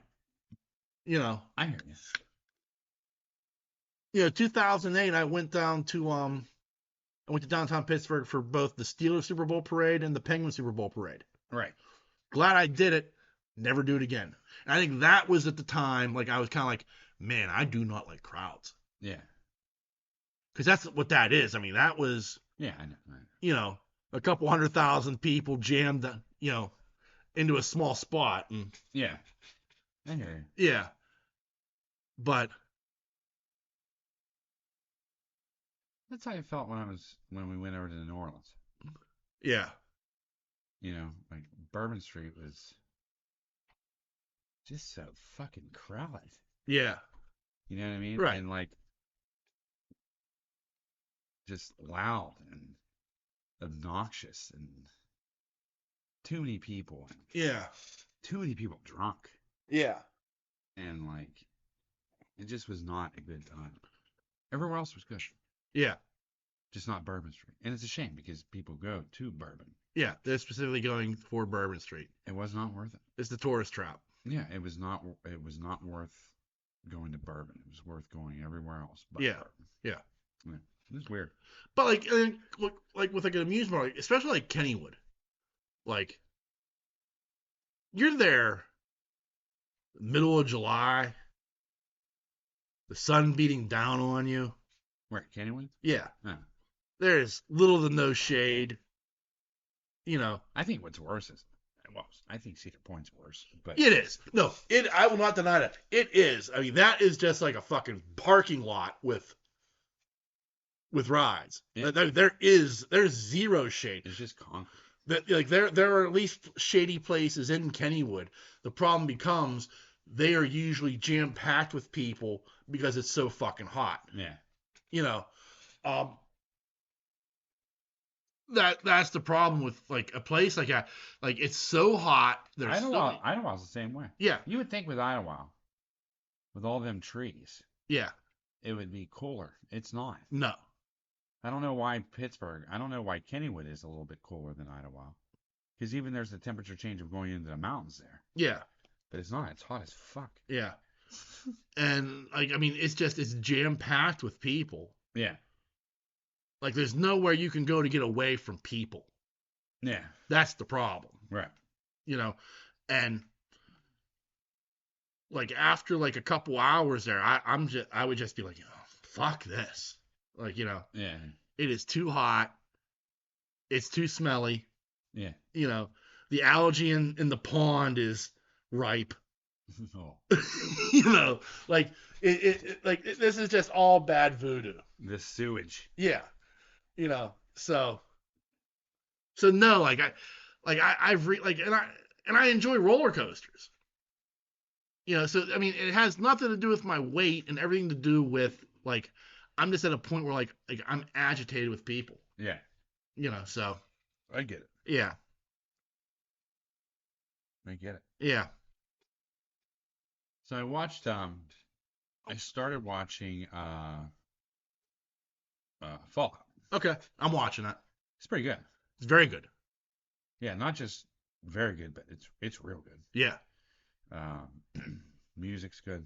You know. I hear you. You know, 2008, I went down to I went to downtown Pittsburgh for both the Steelers Super Bowl parade and the Penguins Super Bowl parade. Right. Glad I did it. Never do it again. And I think that was at the time, like I was kind of like, man, I do not like crowds. Yeah. Because that's what that is. I mean, that was, Yeah, I know. you know, a couple 100,000 people jammed, you know, into a small spot. And Yeah. I hear you. yeah. But That's how I felt when we went over to New Orleans. yeah. You know, like Bourbon Street was just so fucking crowded. Yeah. You know what I mean? Right. And like just loud and obnoxious and too many people and Yeah. too many people drunk Yeah. and like It just was not a good time. Everywhere else was good, Yeah. just not Bourbon Street. And it's a shame because people go to Bourbon. Yeah. They're specifically going for Bourbon Street. It was not worth it. It's the tourist trap. Yeah, it was not. It was not worth going to Bourbon. It was worth going everywhere else. But Yeah. Bourbon. Yeah. Yeah. It's weird. But like with like an amusement park, especially like Kennywood, like you're there, middle of July, the sun beating down on you. Where, Kennywood? Yeah. Yeah. There's little to no shade. You know. I think what's worse is, well, I think Cedar Point's worse. But It is. No, I will not deny that. It is. I mean, that is just like a fucking parking lot with rides. Yeah. There's zero shade. it's just concrete. Like there are at least shady places in Kennywood. The problem becomes they are usually jam packed with people because it's so fucking hot. Yeah. You know, that's the problem with like a place like that. Like it's so hot. There's Idlewild the same way. Yeah. You would think with Idlewild, with all them trees, Yeah. it would be cooler. It's not. No. I don't know why Kennywood is a little bit cooler than Idlewild. Because even there's the temperature change of going into the mountains there. Yeah. But it's not. It's hot as fuck. Yeah. And like I mean, it's jam packed with people. Yeah. Like there's nowhere you can go to get away from people. Yeah. That's the problem. Right. You know, and like after like a couple hours there, I would just be like, oh, fuck this. Like, you know, Yeah. it is too hot. It's too smelly. Yeah. You know, the algae in the pond is ripe. Oh. You know, like this is just all bad voodoo. The sewage. Yeah. You know, so no, like I enjoy roller coasters. You know, so I mean, it has nothing to do with my weight and everything to do with like I'm just at a point where like I'm agitated with people. Yeah. You know, so I get it. yeah. I get it. Yeah. So I watched I started watching Fallout. Okay. I'm watching it. It's pretty good. It's very good. Yeah, not just very good, but it's real good. Yeah. Music's good.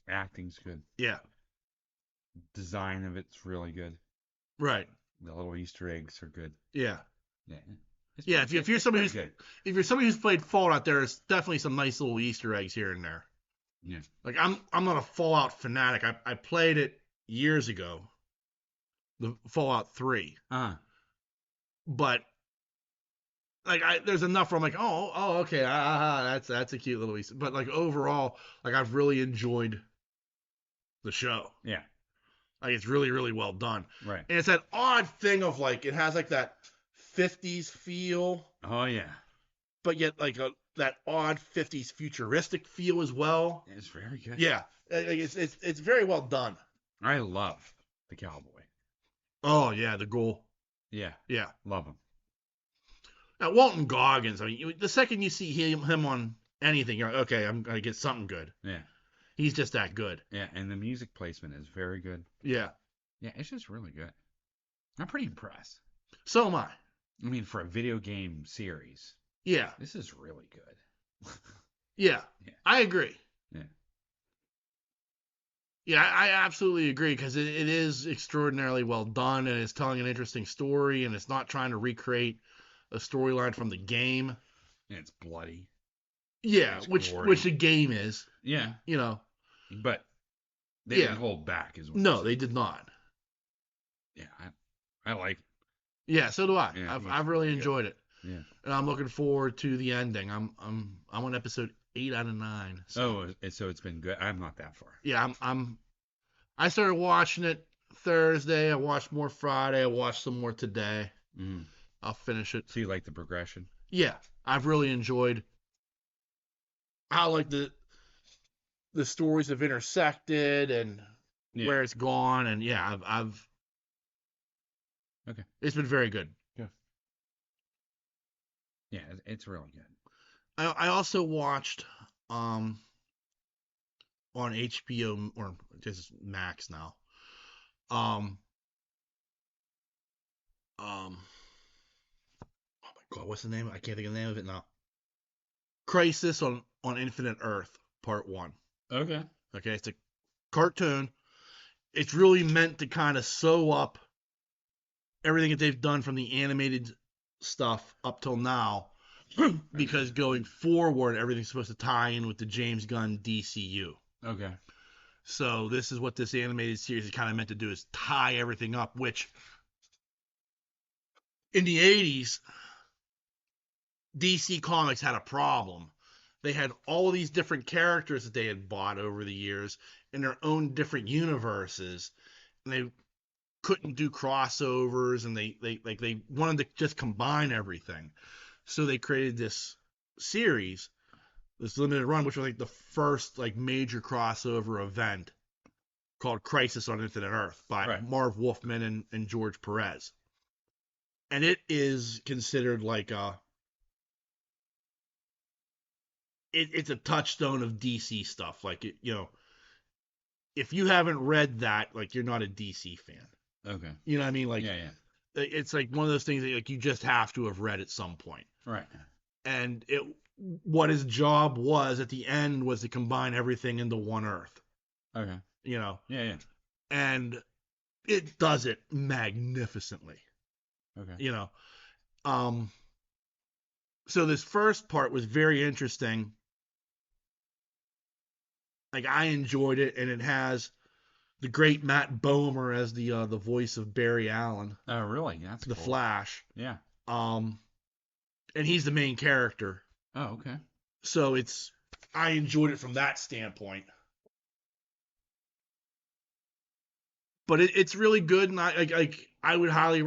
Acting's good. Yeah. Design of it's really good. Right. The little Easter eggs are good. Yeah. Yeah. Yeah, if you're somebody who's played Fallout, there's definitely some nice little Easter eggs here and there. Yeah. Like I'm not a Fallout fanatic. I played it years ago, the Fallout 3. But like there's enough where I'm like, oh okay, that's a cute little Easter. But like overall, like I've really enjoyed the show. Yeah. Like it's really really well done. Right. And it's that odd thing of like it has like that 50s feel. Oh yeah. But yet like that odd 50s futuristic feel as well. It's very good. Yeah, it's very well done. I love the cowboy. Oh yeah, the goal. Yeah. Yeah, Love him. now Walton Goggins. I mean, the second you see him on anything, you're like, okay, I'm gonna get something good. Yeah. He's just that good. Yeah, and the music placement is very good. Yeah. Yeah, it's just really good. I'm pretty impressed. So am I. I mean, for a video game series, Yeah. this is really good. Yeah. Yeah. I agree. Yeah. Yeah, I absolutely agree because it is extraordinarily well done and it's telling an interesting story and it's not trying to recreate a storyline from the game. And it's bloody. Yeah, It's which gory. the game is. Yeah. You know. But they Yeah. didn't hold back as well. No, they did not. Yeah, I like it. Yeah, so do I. Yeah, I've really enjoyed it. Yeah. And I'm looking forward to the ending. I'm on episode 8 out of 9. So. So it's been good. I'm not that far. Yeah, I started watching it Thursday. I watched more Friday. I watched some more today. Mm. I'll finish it. So you like the progression? Yeah, I've really enjoyed how like the stories have intersected and where it's gone, and yeah, I've okay. It's been very good. Yeah, it's really good. I also watched on on HBO or just Max now. Um, oh my God, what's the name? I can't think of the name of it now. Crisis on Infinite Earth, Part 1. Okay. Okay, it's a cartoon. It's really meant to kind of sew up everything that they've done from the animated stuff up till now, because going forward, everything's supposed to tie in with the James Gunn DCU. Okay. So this is what this animated series is kind of meant to do, is tie everything up, which in the 80s, DC Comics had a problem. They had all these different characters that they had bought over the years in their own different universes, and they couldn't do crossovers, and they wanted to just combine everything. So they created this series, this limited run, which was like the first like major crossover event, called Crisis on Infinite Earth by Marv Wolfman and George Perez. And it is considered like it's a touchstone of DC stuff. Like, if you haven't read that, like, you're not a DC fan. Okay. You know what I mean? Like, yeah. It's like one of those things that, like, you just have to have read at some point. Right. And what his job was at the end was to combine everything into one Earth. Okay. Yeah. And it does it magnificently. Okay. So this first part was very interesting. Like, I enjoyed it, and it has the great Matt Bomer as the voice of Barry Allen. Oh, really? That's the cool. Flash. Yeah. And he's the main character. Oh, okay. So I enjoyed it from that standpoint. But it's really good, and I would highly.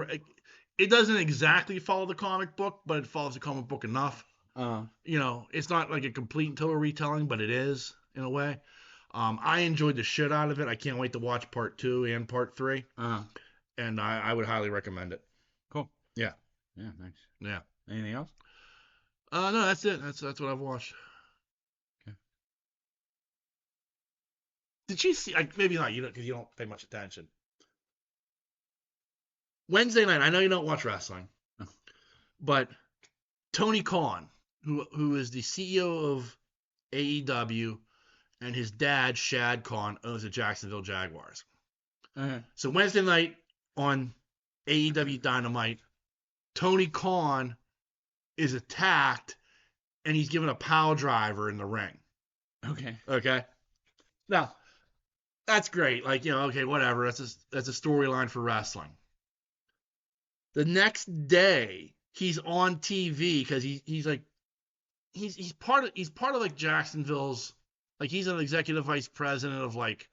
It doesn't exactly follow the comic book, but it follows the comic book enough. It's not like a complete and total retelling, but it is in a way. I enjoyed the shit out of it. I can't wait to watch part 2 and part 3. And I would highly recommend it. Cool. Yeah. Yeah, thanks. Yeah. Anything else? No, that's it. That's what I've watched. Okay. Did you see? Maybe not, because you don't pay much attention. Wednesday night. I know you don't watch wrestling, but Tony Khan, who is the CEO of AEW, and his dad Shad Khan owns the Jacksonville Jaguars. Okay. So Wednesday night on AEW Dynamite, Tony Khan is attacked, and he's given a pile driver in the ring. Okay. Now, that's great. Like, okay, whatever. That's a storyline for wrestling. The next day, he's on TV because he's part of like Jacksonville's, like, he's an executive vice president of like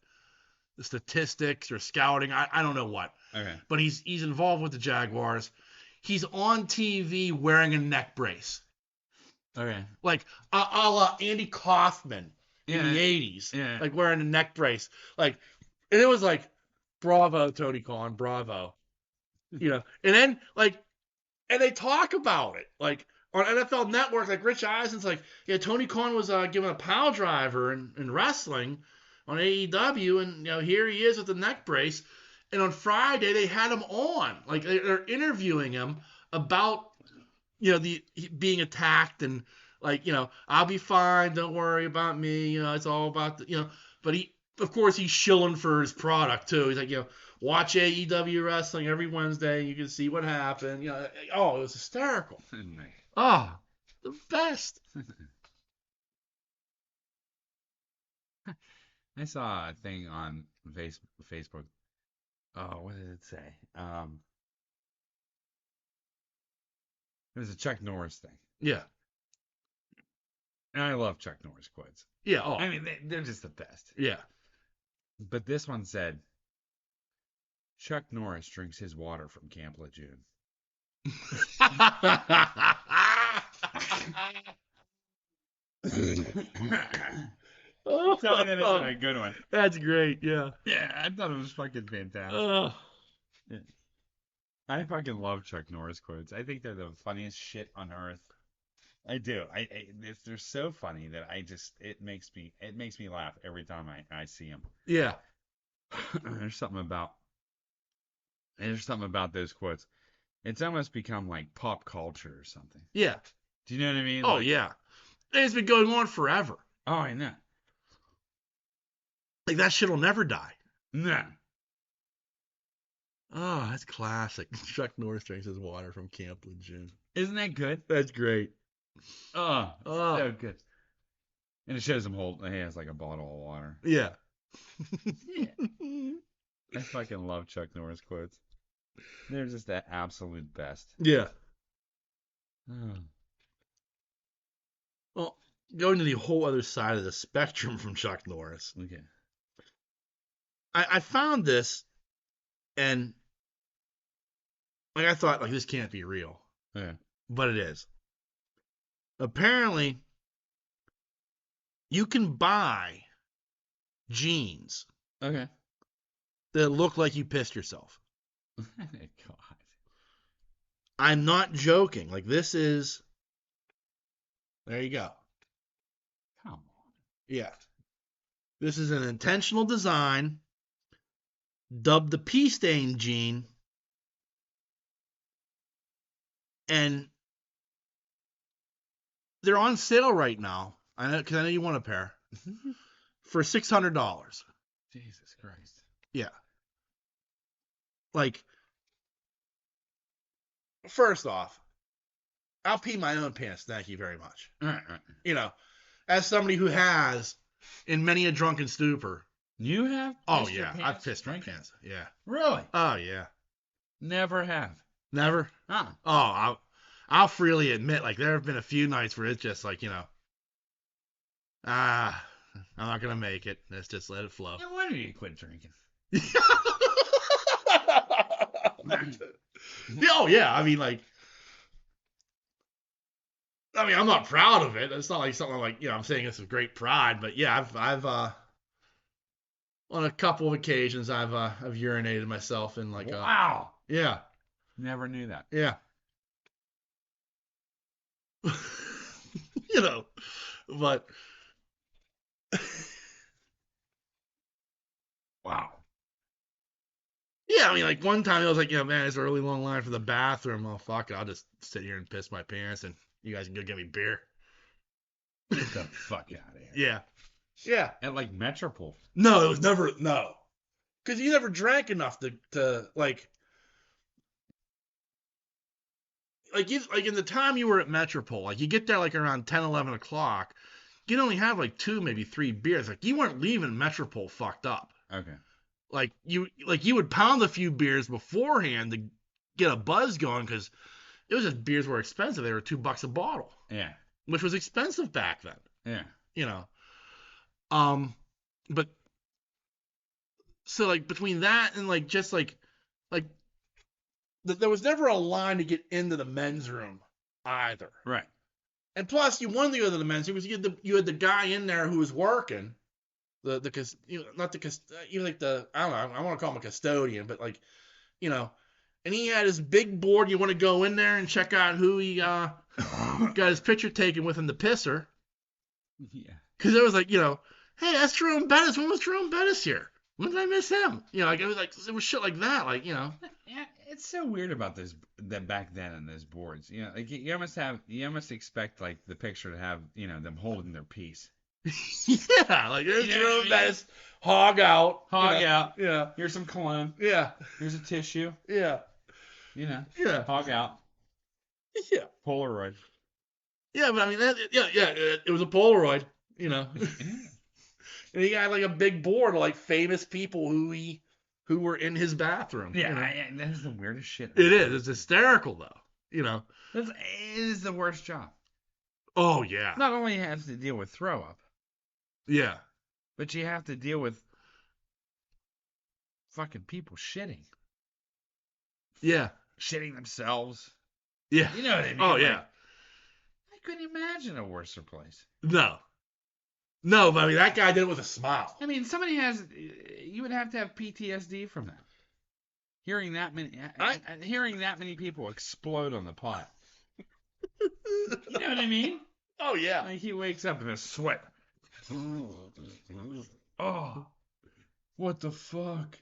the statistics or scouting. I don't know what. Okay. But he's involved with the Jaguars. He's on TV wearing a neck brace. Okay. Like a la Andy Kaufman in the 80s. Yeah. Like wearing a neck brace. Like, and it was like, bravo, Tony Khan, bravo. And then and they talk about it. Like on NFL Network, like Rich Eisen's like, yeah, Tony Khan was given a pile driver in wrestling on AEW, and here he is with the neck brace. And on Friday they had him on, like they're interviewing him about the being attacked, and like I'll be fine, don't worry about me, it's all about but of course he's shilling for his product too. He's like, watch AEW wrestling every Wednesday, you can see what happened. It was hysterical. Oh, the best. I saw a thing on Facebook. Oh, what did it say? It was a Chuck Norris thing. Yeah. And I love Chuck Norris quotes. Yeah. Oh. I mean, they're just the best. Yeah. But this one said, Chuck Norris drinks his water from Camp Lejeune. Oh, that is a good one. That's great. Yeah. Yeah, I thought it was fucking fantastic. Yeah. I fucking love Chuck Norris quotes. I think they're the funniest shit on earth. I do. They're so funny that it makes me laugh every time I see them. Yeah. There's something about those quotes. It's almost become like pop culture or something. Yeah. Do you know what I mean? Oh, Like, yeah. And it's been going on forever. oh, I know. Like, that shit will never die. No. Oh, that's classic. Chuck Norris drinks his water from Camp Lejeune. Isn't that good? That's great. Oh, Oh. so good. And it shows him he has like a bottle of water. Yeah. Yeah. I fucking love Chuck Norris quotes. They're just the absolute best. Yeah. Oh. Well, going to the whole other side of the spectrum from Chuck Norris. Okay. I found this, and like I thought, like, this can't be real. Yeah. But it is. Apparently, you can buy jeans Okay. that look like you pissed yourself. God. I'm not joking. Like, this is. There you go. Come on. Yeah. This is an intentional design dubbed the pee stain jean. And they're on sale right now. I know, because I know you want a pair. For $600. Jesus Christ. Yeah. Like, first off, I'll pee my own pants. Thank you very much. Right. You know, as somebody who has, in many a drunken stupor. You have? Oh, yeah. I've pissed my drinking? pants. Yeah. Really? Oh, yeah. Never have. Never? Huh. Oh, I'll freely admit, like, there have been a few nights where it's just like, I'm not going to make it. Let's just let it flow. No wonder you quit drinking. Oh, yeah. I mean, I'm not proud of it. It's not like something like, I'm saying this with great pride, but yeah, I've on a couple of occasions, I've urinated myself in like wow. Yeah. Never knew that. Yeah. But wow. Yeah, I mean, like one time I was like, man, it's a really long line for the bathroom. Oh, fuck it. I'll just sit here and piss my pants and you guys can go get me beer. Get the fuck out of here. Yeah. Yeah. At like Metropole. No, it was never, no. Because you never drank enough to like in the time you were at Metropole, like you get there like around 10, 11 o'clock, you'd only have like 2, maybe 3 beers. Like you weren't leaving Metropole fucked up. Okay. Like you would pound a few beers beforehand to get a buzz going because it was just beers were expensive. They were $2 a bottle. Yeah. Which was expensive back then. Yeah. But so like between that and like just like there was never a line to get into the men's room either. Right. And plus, you wanted to go to the men's room because you had the guy in there who was working, I don't know, I want to call him a custodian, but like, and he had his big board. You want to go in there and check out who he got his picture taken with in the pisser. Yeah. Because it was like, hey, that's Jerome Bettis. When was Jerome Bettis here? When did I miss him? It was shit like that, Yeah, it's so weird about this that back then in those boards. Like you almost expect like the picture to have them holding their piece. Yeah, like there's Jerome Bettis, hog out. Yeah. Here's some cologne. Yeah. Here's a tissue. Yeah. Yeah. Hog out. Yeah. Polaroid. Yeah, but I mean, it was a Polaroid, And he had like a big board of like famous people who were in his bathroom. Yeah, that is the weirdest shit. It is. It's hysterical though. It is the worst job. Oh yeah. Not only you have to deal with throw up. Yeah. But you have to deal with fucking people shitting. Yeah. Shitting themselves. Yeah. You know what I mean? Oh yeah. I couldn't imagine a worse place. No, but I mean that guy did it with a smile. I mean, you would have to have PTSD from that. Hearing that many people explode on the pot. You know what I mean? Oh yeah. Like he wakes up in a sweat. Oh, what the fuck?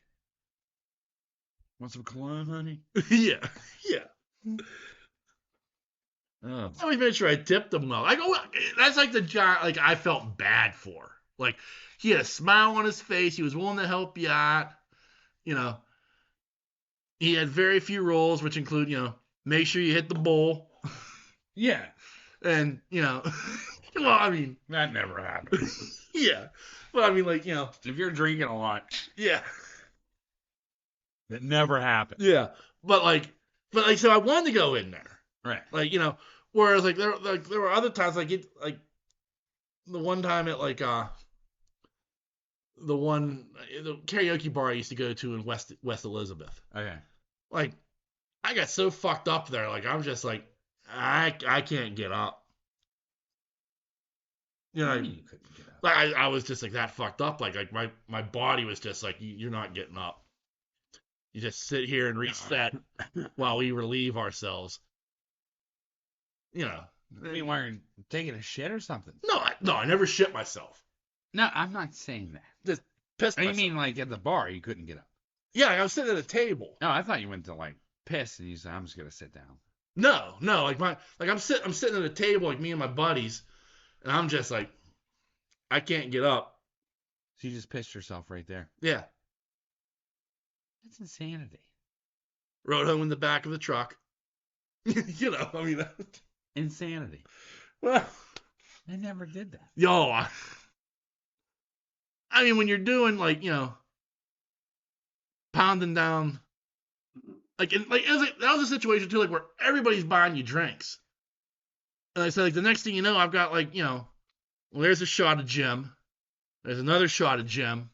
Want some cologne, honey? Yeah. Yeah. Oh, I always made sure I tipped him though. Like, oh, that's like the guy like I felt bad for. Like he had a smile on his face. He was willing to help you out. You know, he had very few rules, which include make sure you hit the bowl, yeah. and well, I mean, That never happened. yeah, but I mean, like If you're drinking a lot, yeah, that never happened. yeah, but so I wanted to go in there, Right. like whereas there were other times like the one time at the karaoke bar I used to go to in West Elizabeth. Okay. Like I got so fucked up there, like I'm just like I can't get up. You What know, do you mean you couldn't get up? like I was just like that fucked up. Like my body was just like you're not getting up. You just sit here and reset while we relieve ourselves. You know. I mean, why are you taking a shit or something? No, I never shit myself. No, I'm not saying that. Just pissed I myself. mean, like at the bar, you couldn't get up. Yeah, I was sitting at a table. No, I thought you went to like piss and you said, I'm just gonna sit down. No, I'm sitting at a table like me and my buddies, and I'm just like I can't get up. So you just pissed yourself right there. Yeah. That's insanity. Rode home in the back of the truck. I mean, Insanity. well, I never did that. yo, I mean, when you're doing like, pounding down, that was a situation too, like where everybody's buying you drinks. And I said, like, the next thing you know, I've got like, well, there's a shot of Jim. There's another shot of Jim.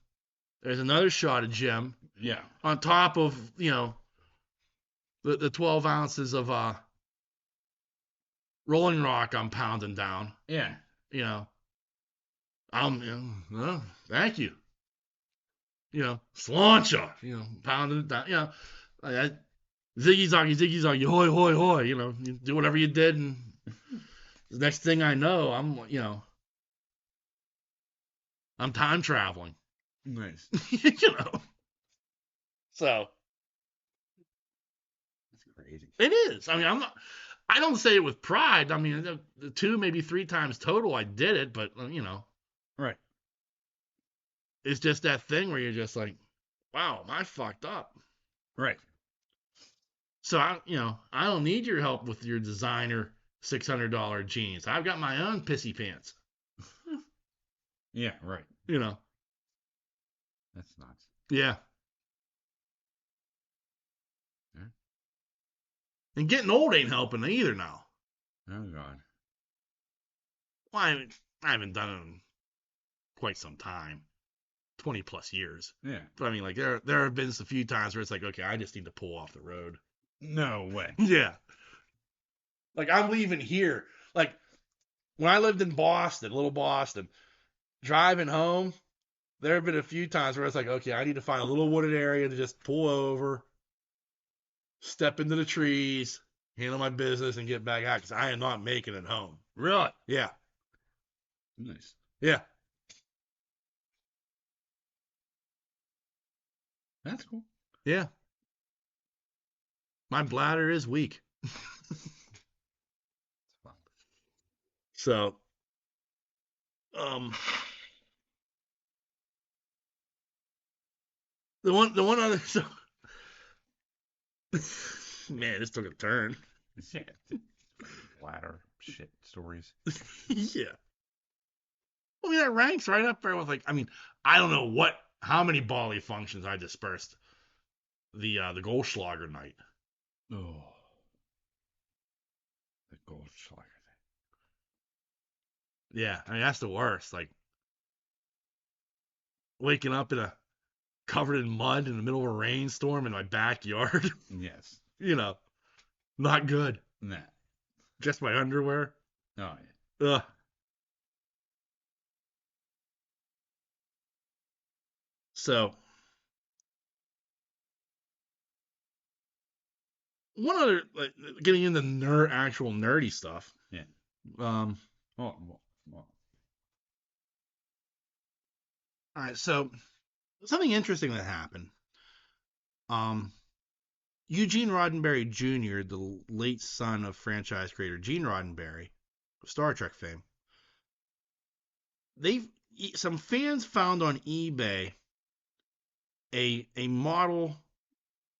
There's another shot of Jim. Yeah. On top of, the 12 ounces of Rolling Rock I'm pounding down. Yeah. Well, thank you. Sláinte, pounding it down. Like Ziggy Zaggy, hoi, hoi, hoi. You do whatever you did, and the next thing I know, I'm time traveling. Nice. So That's crazy. it is. I mean, I don't say it with pride. I mean, the 2, maybe 3 times total I did it, but Right. it's just that thing where you're just like, wow, am I fucked up? Right. So I don't need your help with your designer $600 jeans. I've got my own pissy pants. Yeah, right. That's nuts. Yeah. Yeah. And getting old ain't helping either now. Oh God. Well, I haven't done it in quite some time, 20 plus years. Yeah. But I mean, like there have been a few times where it's like, okay, I just need to pull off the road. No way. Yeah. Like I'm leaving here. Like when I lived in Boston, little Boston, driving home, there have been a few times where it's like, okay, I need to find a little wooded area to just pull over, step into the trees, handle my business, and get back out because I am not making it home. Really? Yeah. Nice. Yeah. That's cool. Yeah. My bladder is weak. So, the one other, so, man, this took a turn. Yeah. Bladder shit stories. Yeah. I mean, that ranks right up there with like, I mean, I don't know how many Bali functions I dispersed the Goldschlager night. Oh. The Goldschlager. Yeah, I mean that's the worst. Like waking up covered in mud in the middle of a rainstorm in my backyard. Yes. Not good. Nah. Just my underwear. Oh yeah. Ugh. So one other, like, getting into actual nerdy stuff. Yeah. All Well, right, so something interesting that happened. Um, Eugene Roddenberry Jr., the late son of franchise creator Gene Roddenberry of Star Trek fame, they some fans found on eBay a model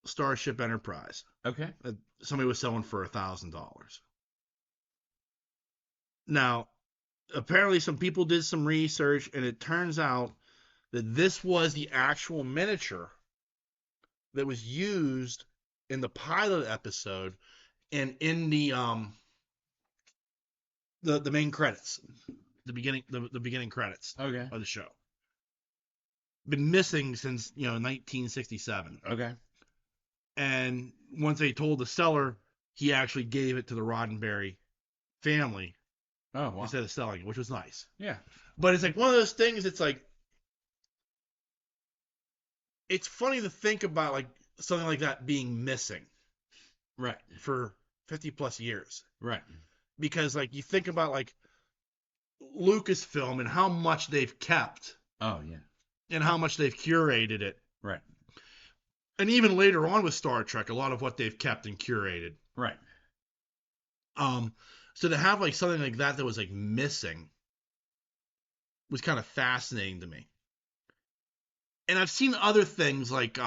Starship Enterprise okay. that somebody was selling for $1,000. Now, apparently, some people did some research, and it turns out that this was the actual miniature that was used in the pilot episode and in the main credits, the beginning credits Okay. of the show. Been missing since 1967, Okay. and once they told the seller, he actually gave it to the Roddenberry family Oh, wow. instead of selling it, which was nice. Yeah. But it's like one of those things. It's like it's funny to think about like something like that being missing Right. for 50 plus years, Right. because like you think about like Lucasfilm and how much they've kept Oh, yeah. and how much they've curated it. Right. And even later on with Star Trek, a lot of what they've kept and curated. Right. Um, so to have like something like that was like missing was kind of fascinating to me. And I've seen other things like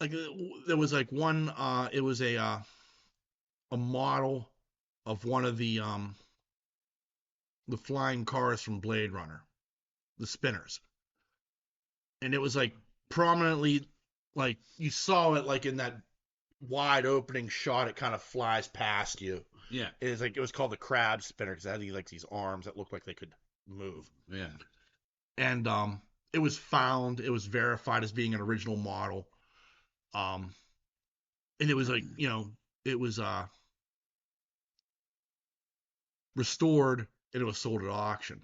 there was like one it was a model of one of the flying cars from Blade Runner, the spinners. And it was like prominently, like you saw it like in that wide opening shot, it kind of flies past you. Yeah. It was called the crab spinner because it had these arms that looked like they could move. Yeah. And it was found, it was verified as being an original model. Um and it was like, it was restored and it was sold at auction,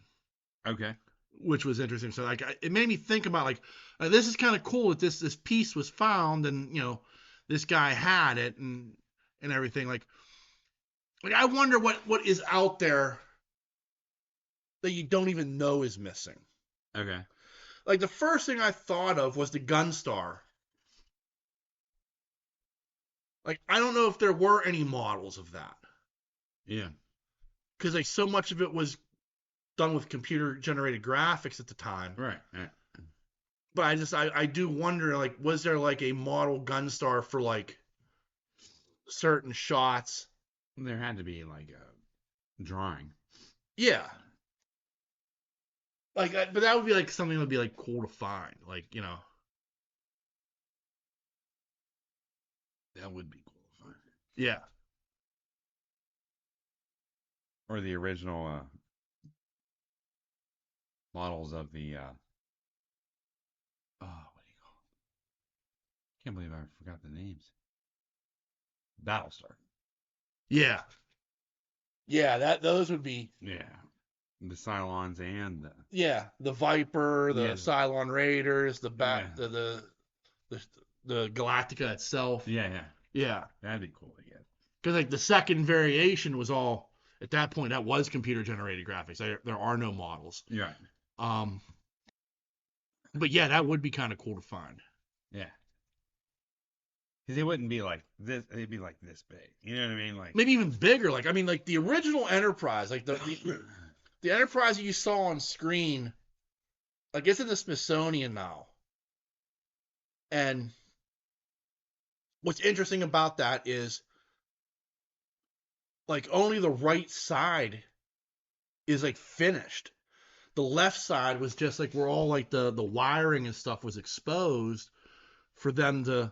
Okay. which was interesting. So like it made me think about like this is kind of cool that this piece was found, and this guy had it and everything. Like I wonder what is out there that you don't even know is missing. Okay. Like the first thing I thought of was the Gunstar. Like I don't know if there were any models of that Yeah. because like so much of it was done with computer generated graphics at the time. Right. Right. But I do wonder, like, was there like a model Gunstar for like certain shots? There had to be like a drawing. Yeah. Like, but that would be like something that would be like cool to find. Like, That would be cool to find. yeah. Or the original models of the what do you call it? Can't believe I forgot the names. Battlestar. Yeah. Yeah, those would be, Yeah. The Cylons and the yeah, the Viper, the Yeah. Cylon Raiders, Yeah. the Galactica itself. Yeah, yeah. Yeah. That'd be cool to get. Because like the second variation was all at that point that was computer generated graphics. There are no models. You're right. Um, but yeah, that would be kind of cool to find. Yeah. Because it wouldn't be like this. It'd be like this big. You know what I mean? Like Maybe even bigger. Like I mean, like the original Enterprise, like the Enterprise that you saw on screen, like it's in the Smithsonian now. And what's interesting about that is like only the right side is like finished. The left side was just like where all like the wiring and stuff was exposed for them to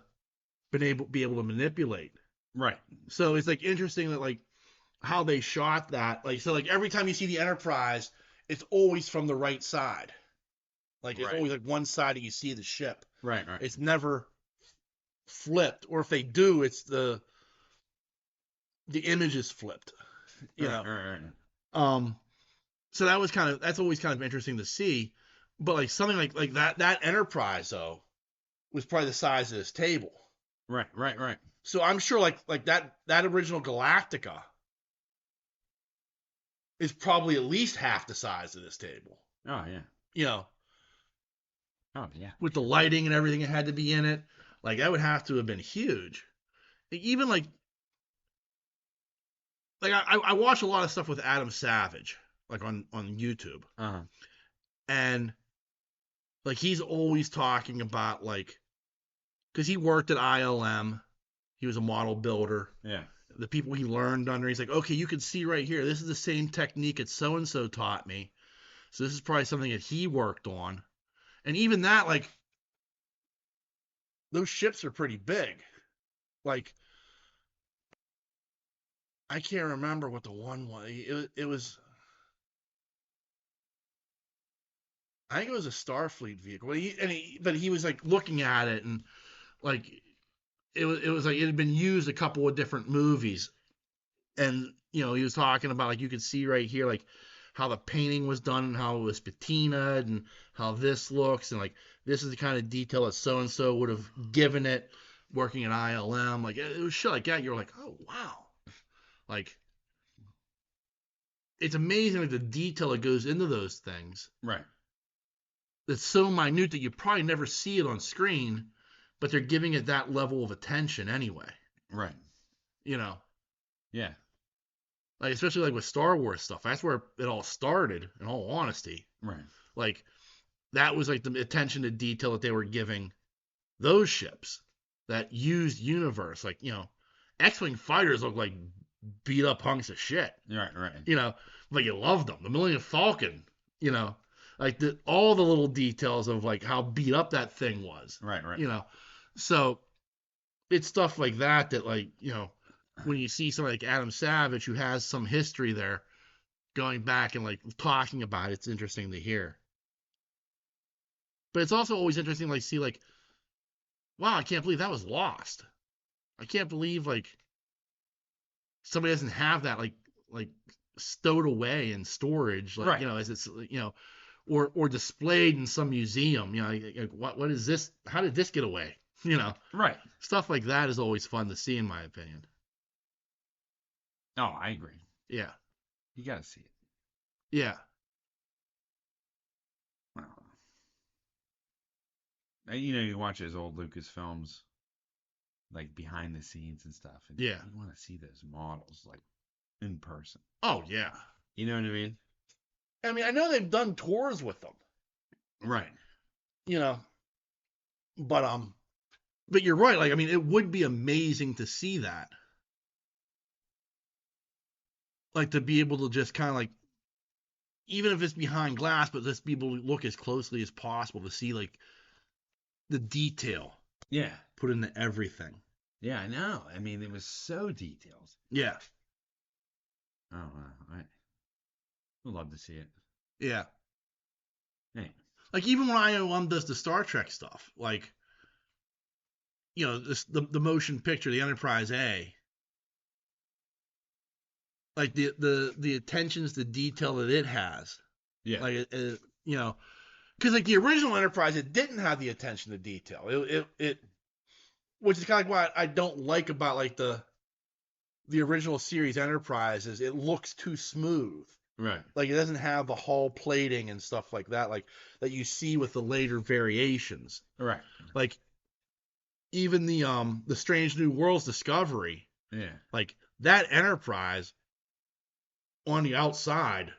be able to manipulate. right. So it's like interesting that like how they shot that. Like so like every time you see the Enterprise, it's always from the right side. Like it's Right. always like one side that you see the ship. Right. Right. It's never flipped, or if they do, it's the image is flipped. You know. Right. So that's always kind of interesting to see. But like something like that Enterprise though was probably the size of this table. Right. So I'm sure like that original Galactica is probably at least half the size of this table. Oh yeah. You know, Oh yeah. with the lighting and everything that had to be in it, like that would have to have been huge. Even like I watch a lot of stuff with Adam Savage, like on YouTube, Uh-huh. and like he's always talking about like, because he worked at ILM, he was a model builder. Yeah. The people he learned under, he's like, okay, you can see right here, this is the same technique that so and so taught me. So this is probably something that he worked on. And even that, like, those ships are pretty big. Like, I can't remember what the one was. It was, I think it was a Starfleet vehicle. But he was like looking at it, and like it was like it had been used a couple of different movies, and he was talking about, like, you could see right here, like how the painting was done and how it was patinaed and how this looks, and like this is the kind of detail that so and so would have given it working at ILM. Like it was shit like that. You're like, oh wow, like it's amazing, like the detail that goes into those things. Right. That's so minute that you probably never see it on screen, but they're giving it that level of attention anyway. Right. You know, Yeah. like especially like with Star Wars stuff. That's where it all started. In all honesty, Right. like that was like the attention to detail that they were giving those ships, that used universe. Like X-wing fighters look like beat up hunks of shit. Right. Right. But you loved them. The Millennium Falcon. Like all the little details of like how beat up that thing was. Right. Right. So it's stuff like that like, when you see somebody like Adam Savage who has some history there going back and like talking about it, it's interesting to hear. But it's also always interesting to like see like, wow, I can't believe that was lost. I can't believe like somebody doesn't have that like stowed away in storage, like, Right. as it's, or displayed in some museum. Like, what is this? How did this get away? Right. Stuff like that is always fun to see, in my opinion. Oh, I agree. Yeah, You gotta see it. yeah, Wow. You watch his old Lucas films, like behind the scenes and stuff, and yeah. you want to see those models like in person. Oh yeah. You know what I mean? I mean, I know they've done tours with them, Right. you know, but you're right. Like, I mean, it would be amazing to see that, like to be able to just kind of like, even if it's behind glass, but just be able to look as closely as possible to see like the detail Yeah. put into everything. Yeah, I know. I mean, it was so detailed. Yeah, Oh, wow. I would love to see it. yeah. Hey. Like even when IOM does the Star Trek stuff, like the motion picture, the Enterprise A, like the attentions to detail that it has, Yeah. like because like the original Enterprise, it didn't have the attention to detail. It which is kind of like what I don't like about like the original series Enterprise, is it looks too smooth. Right. Like it doesn't have the hull plating and stuff like that, like that you see with the later variations. Right. Like even the Strange New Worlds Discovery, Yeah. like that Enterprise on the outside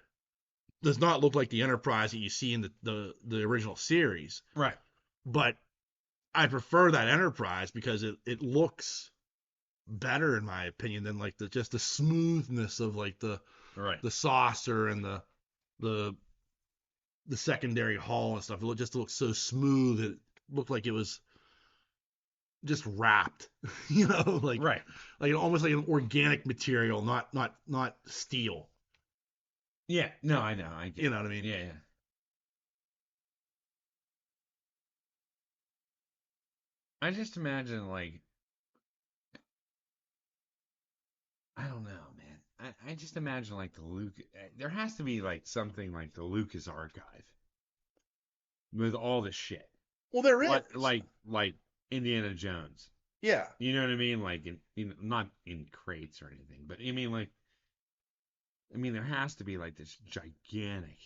does not look like the Enterprise that you see in the original series. Right. But I prefer that Enterprise because it looks better, in my opinion, than like just the smoothness of like the saucer and the secondary hull and stuff. It just looks so smooth. It looked like it was just wrapped, like Right. like almost like an organic material, not steel. Yeah. No, I know. I get You know what I mean? Yeah, yeah. I just imagine like I don't know, man. I just imagine like the Luke. There has to be like something like the Lucas archive with all the shit. Well, there is. Like Indiana Jones. Yeah. You know what I mean? Like not in crates or anything, but I mean like I mean, there has to be like this gigantic,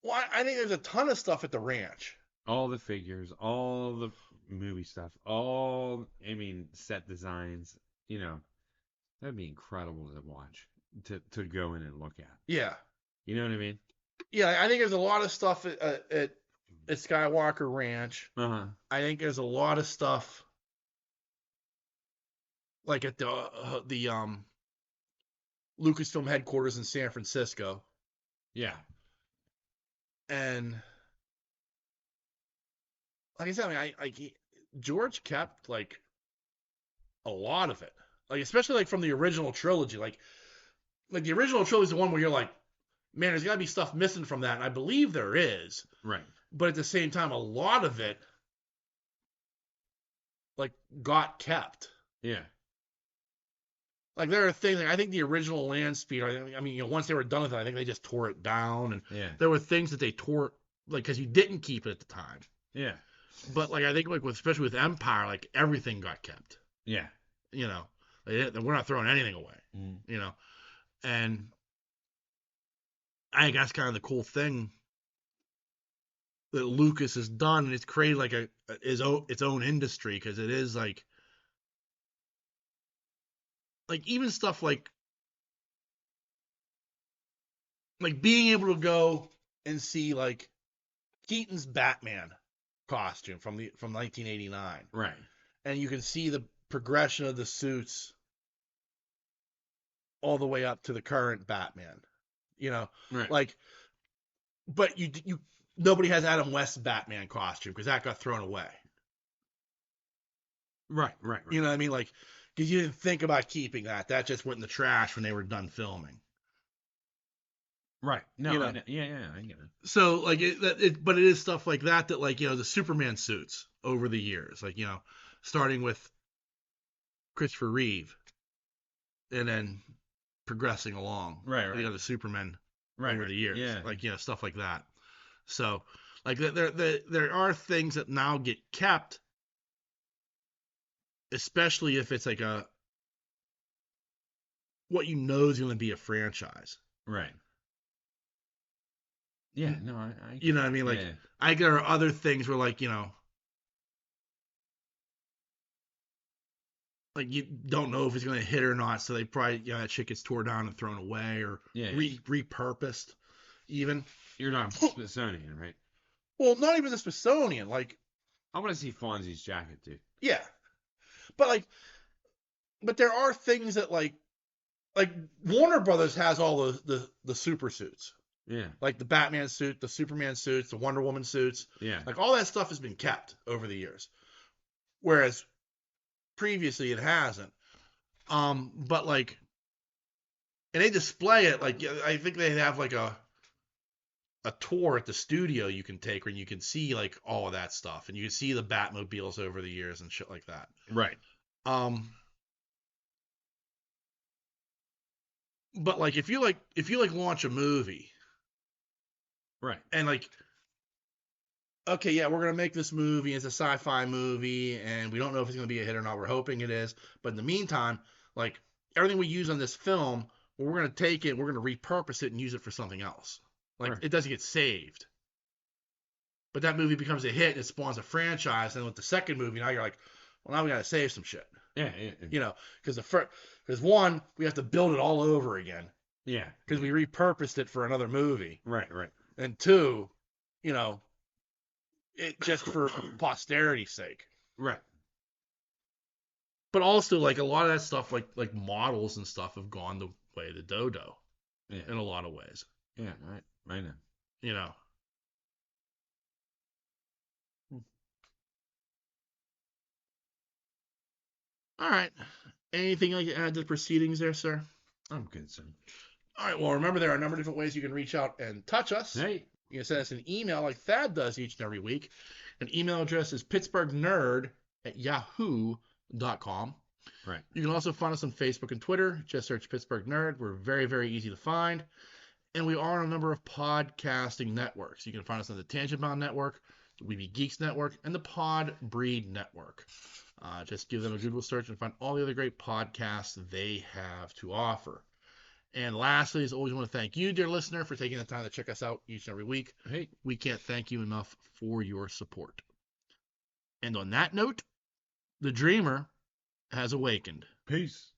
Well, I think there's a ton of stuff at the ranch. all the figures, all the movie stuff, I mean, set designs, you know, that'd be incredible to watch, to go in and look at. Yeah. You know what I mean? Yeah, I think there's a lot of stuff at Skywalker Ranch. Uh-huh. I think there's a lot of stuff like at the Lucasfilm headquarters in San Francisco. Yeah. And like I said, I mean, George kept like a lot of it, like especially like from the original trilogy. Like the original trilogy is the one where you're like, man, there's got to be stuff missing from that, and I believe there is. Right. But at the same time, a lot of it like got kept. Yeah. Like there are things like I think the original land speed. I mean, once they were done with it, I think they just tore it down, and Yeah. there were things that they tore like because you didn't keep it at the time. Yeah. But like I think like especially with Empire, like everything got kept. Yeah. We're not throwing anything away. Mm. And I think that's kind of the cool thing that Lucas has done, and it's created like its own industry because it is like even stuff like being able to go and see like Keaton's Batman costume from 1989, Right. and you can see the progression of the suits all the way up to the current Batman. Right. Like, but you nobody has Adam West's Batman costume because that got thrown away. Right. You know what I mean? Like, because you didn't think about keeping that. That just went in the trash when they were done filming. Right. No. Yeah, I get it. So like but it is stuff like that like the Superman suits over the years, like starting with Christopher Reeve, and then progressing along. Right. The Superman over the years, Yeah. like stuff like that. So like there are things that now get kept, especially if it's like what is going to be a franchise. Right. Yeah, no, I you know what I mean? Like, yeah. There are other things where like like you don't know if it's going to hit or not, so they probably that shit gets torn down and thrown away or repurposed even. You're not Smithsonian, right? Well, not even the Smithsonian. Like, I want to see Fonzie's jacket, dude. Yeah, but there are things that like Warner Brothers has all the super suits. Yeah. Like the Batman suit, the Superman suits, the Wonder Woman suits. Yeah. Like all that stuff has been kept over the years. Whereas previously it hasn't. But like, and they display it, like, I think they have like a tour at the studio you can take where you can see like all of that stuff, and you can see the Batmobiles over the years and shit like that. Right. But like if you launch a movie, right, and like, okay, yeah, we're gonna make this movie. It's a sci-fi movie, and we don't know if it's gonna be a hit or not. We're hoping it is, but in the meantime, like everything we use on this film, we're gonna take it, we're gonna repurpose it and use it for something else. Like It doesn't get saved, but that movie becomes a hit and it spawns a franchise. And with the second movie, now you're like, well, now we gotta save some shit. Yeah. Because one, we have to build it all over again. Yeah. Because we repurposed it for another movie. Right. And two, it just for posterity's sake. Right. But also, like, a lot of that stuff, like models and stuff have gone the way of the dodo. Yeah. In a lot of ways. Yeah, I know. All right. Anything like to add to the proceedings there, sir? I'm good, sir. All right. Well, remember, there are a number of different ways you can reach out and touch us. Hey. You can send us an email like Thad does each and every week. An email address is pittsburghnerd@yahoo.com. Right. You can also find us on Facebook and Twitter. Just search Pittsburgh Nerd. We're very, very easy to find. And we are on a number of podcasting networks. You can find us on the Tangent Bound Network, the Weeby Geeks Network, and the Pod Breed Network. Just give them a Google search and find all the other great podcasts they have to offer. And lastly, as always, I want to thank you, dear listener, for taking the time to check us out each and every week. Hey, We can't thank you enough for your support. And on that note, the dreamer has awakened. peace.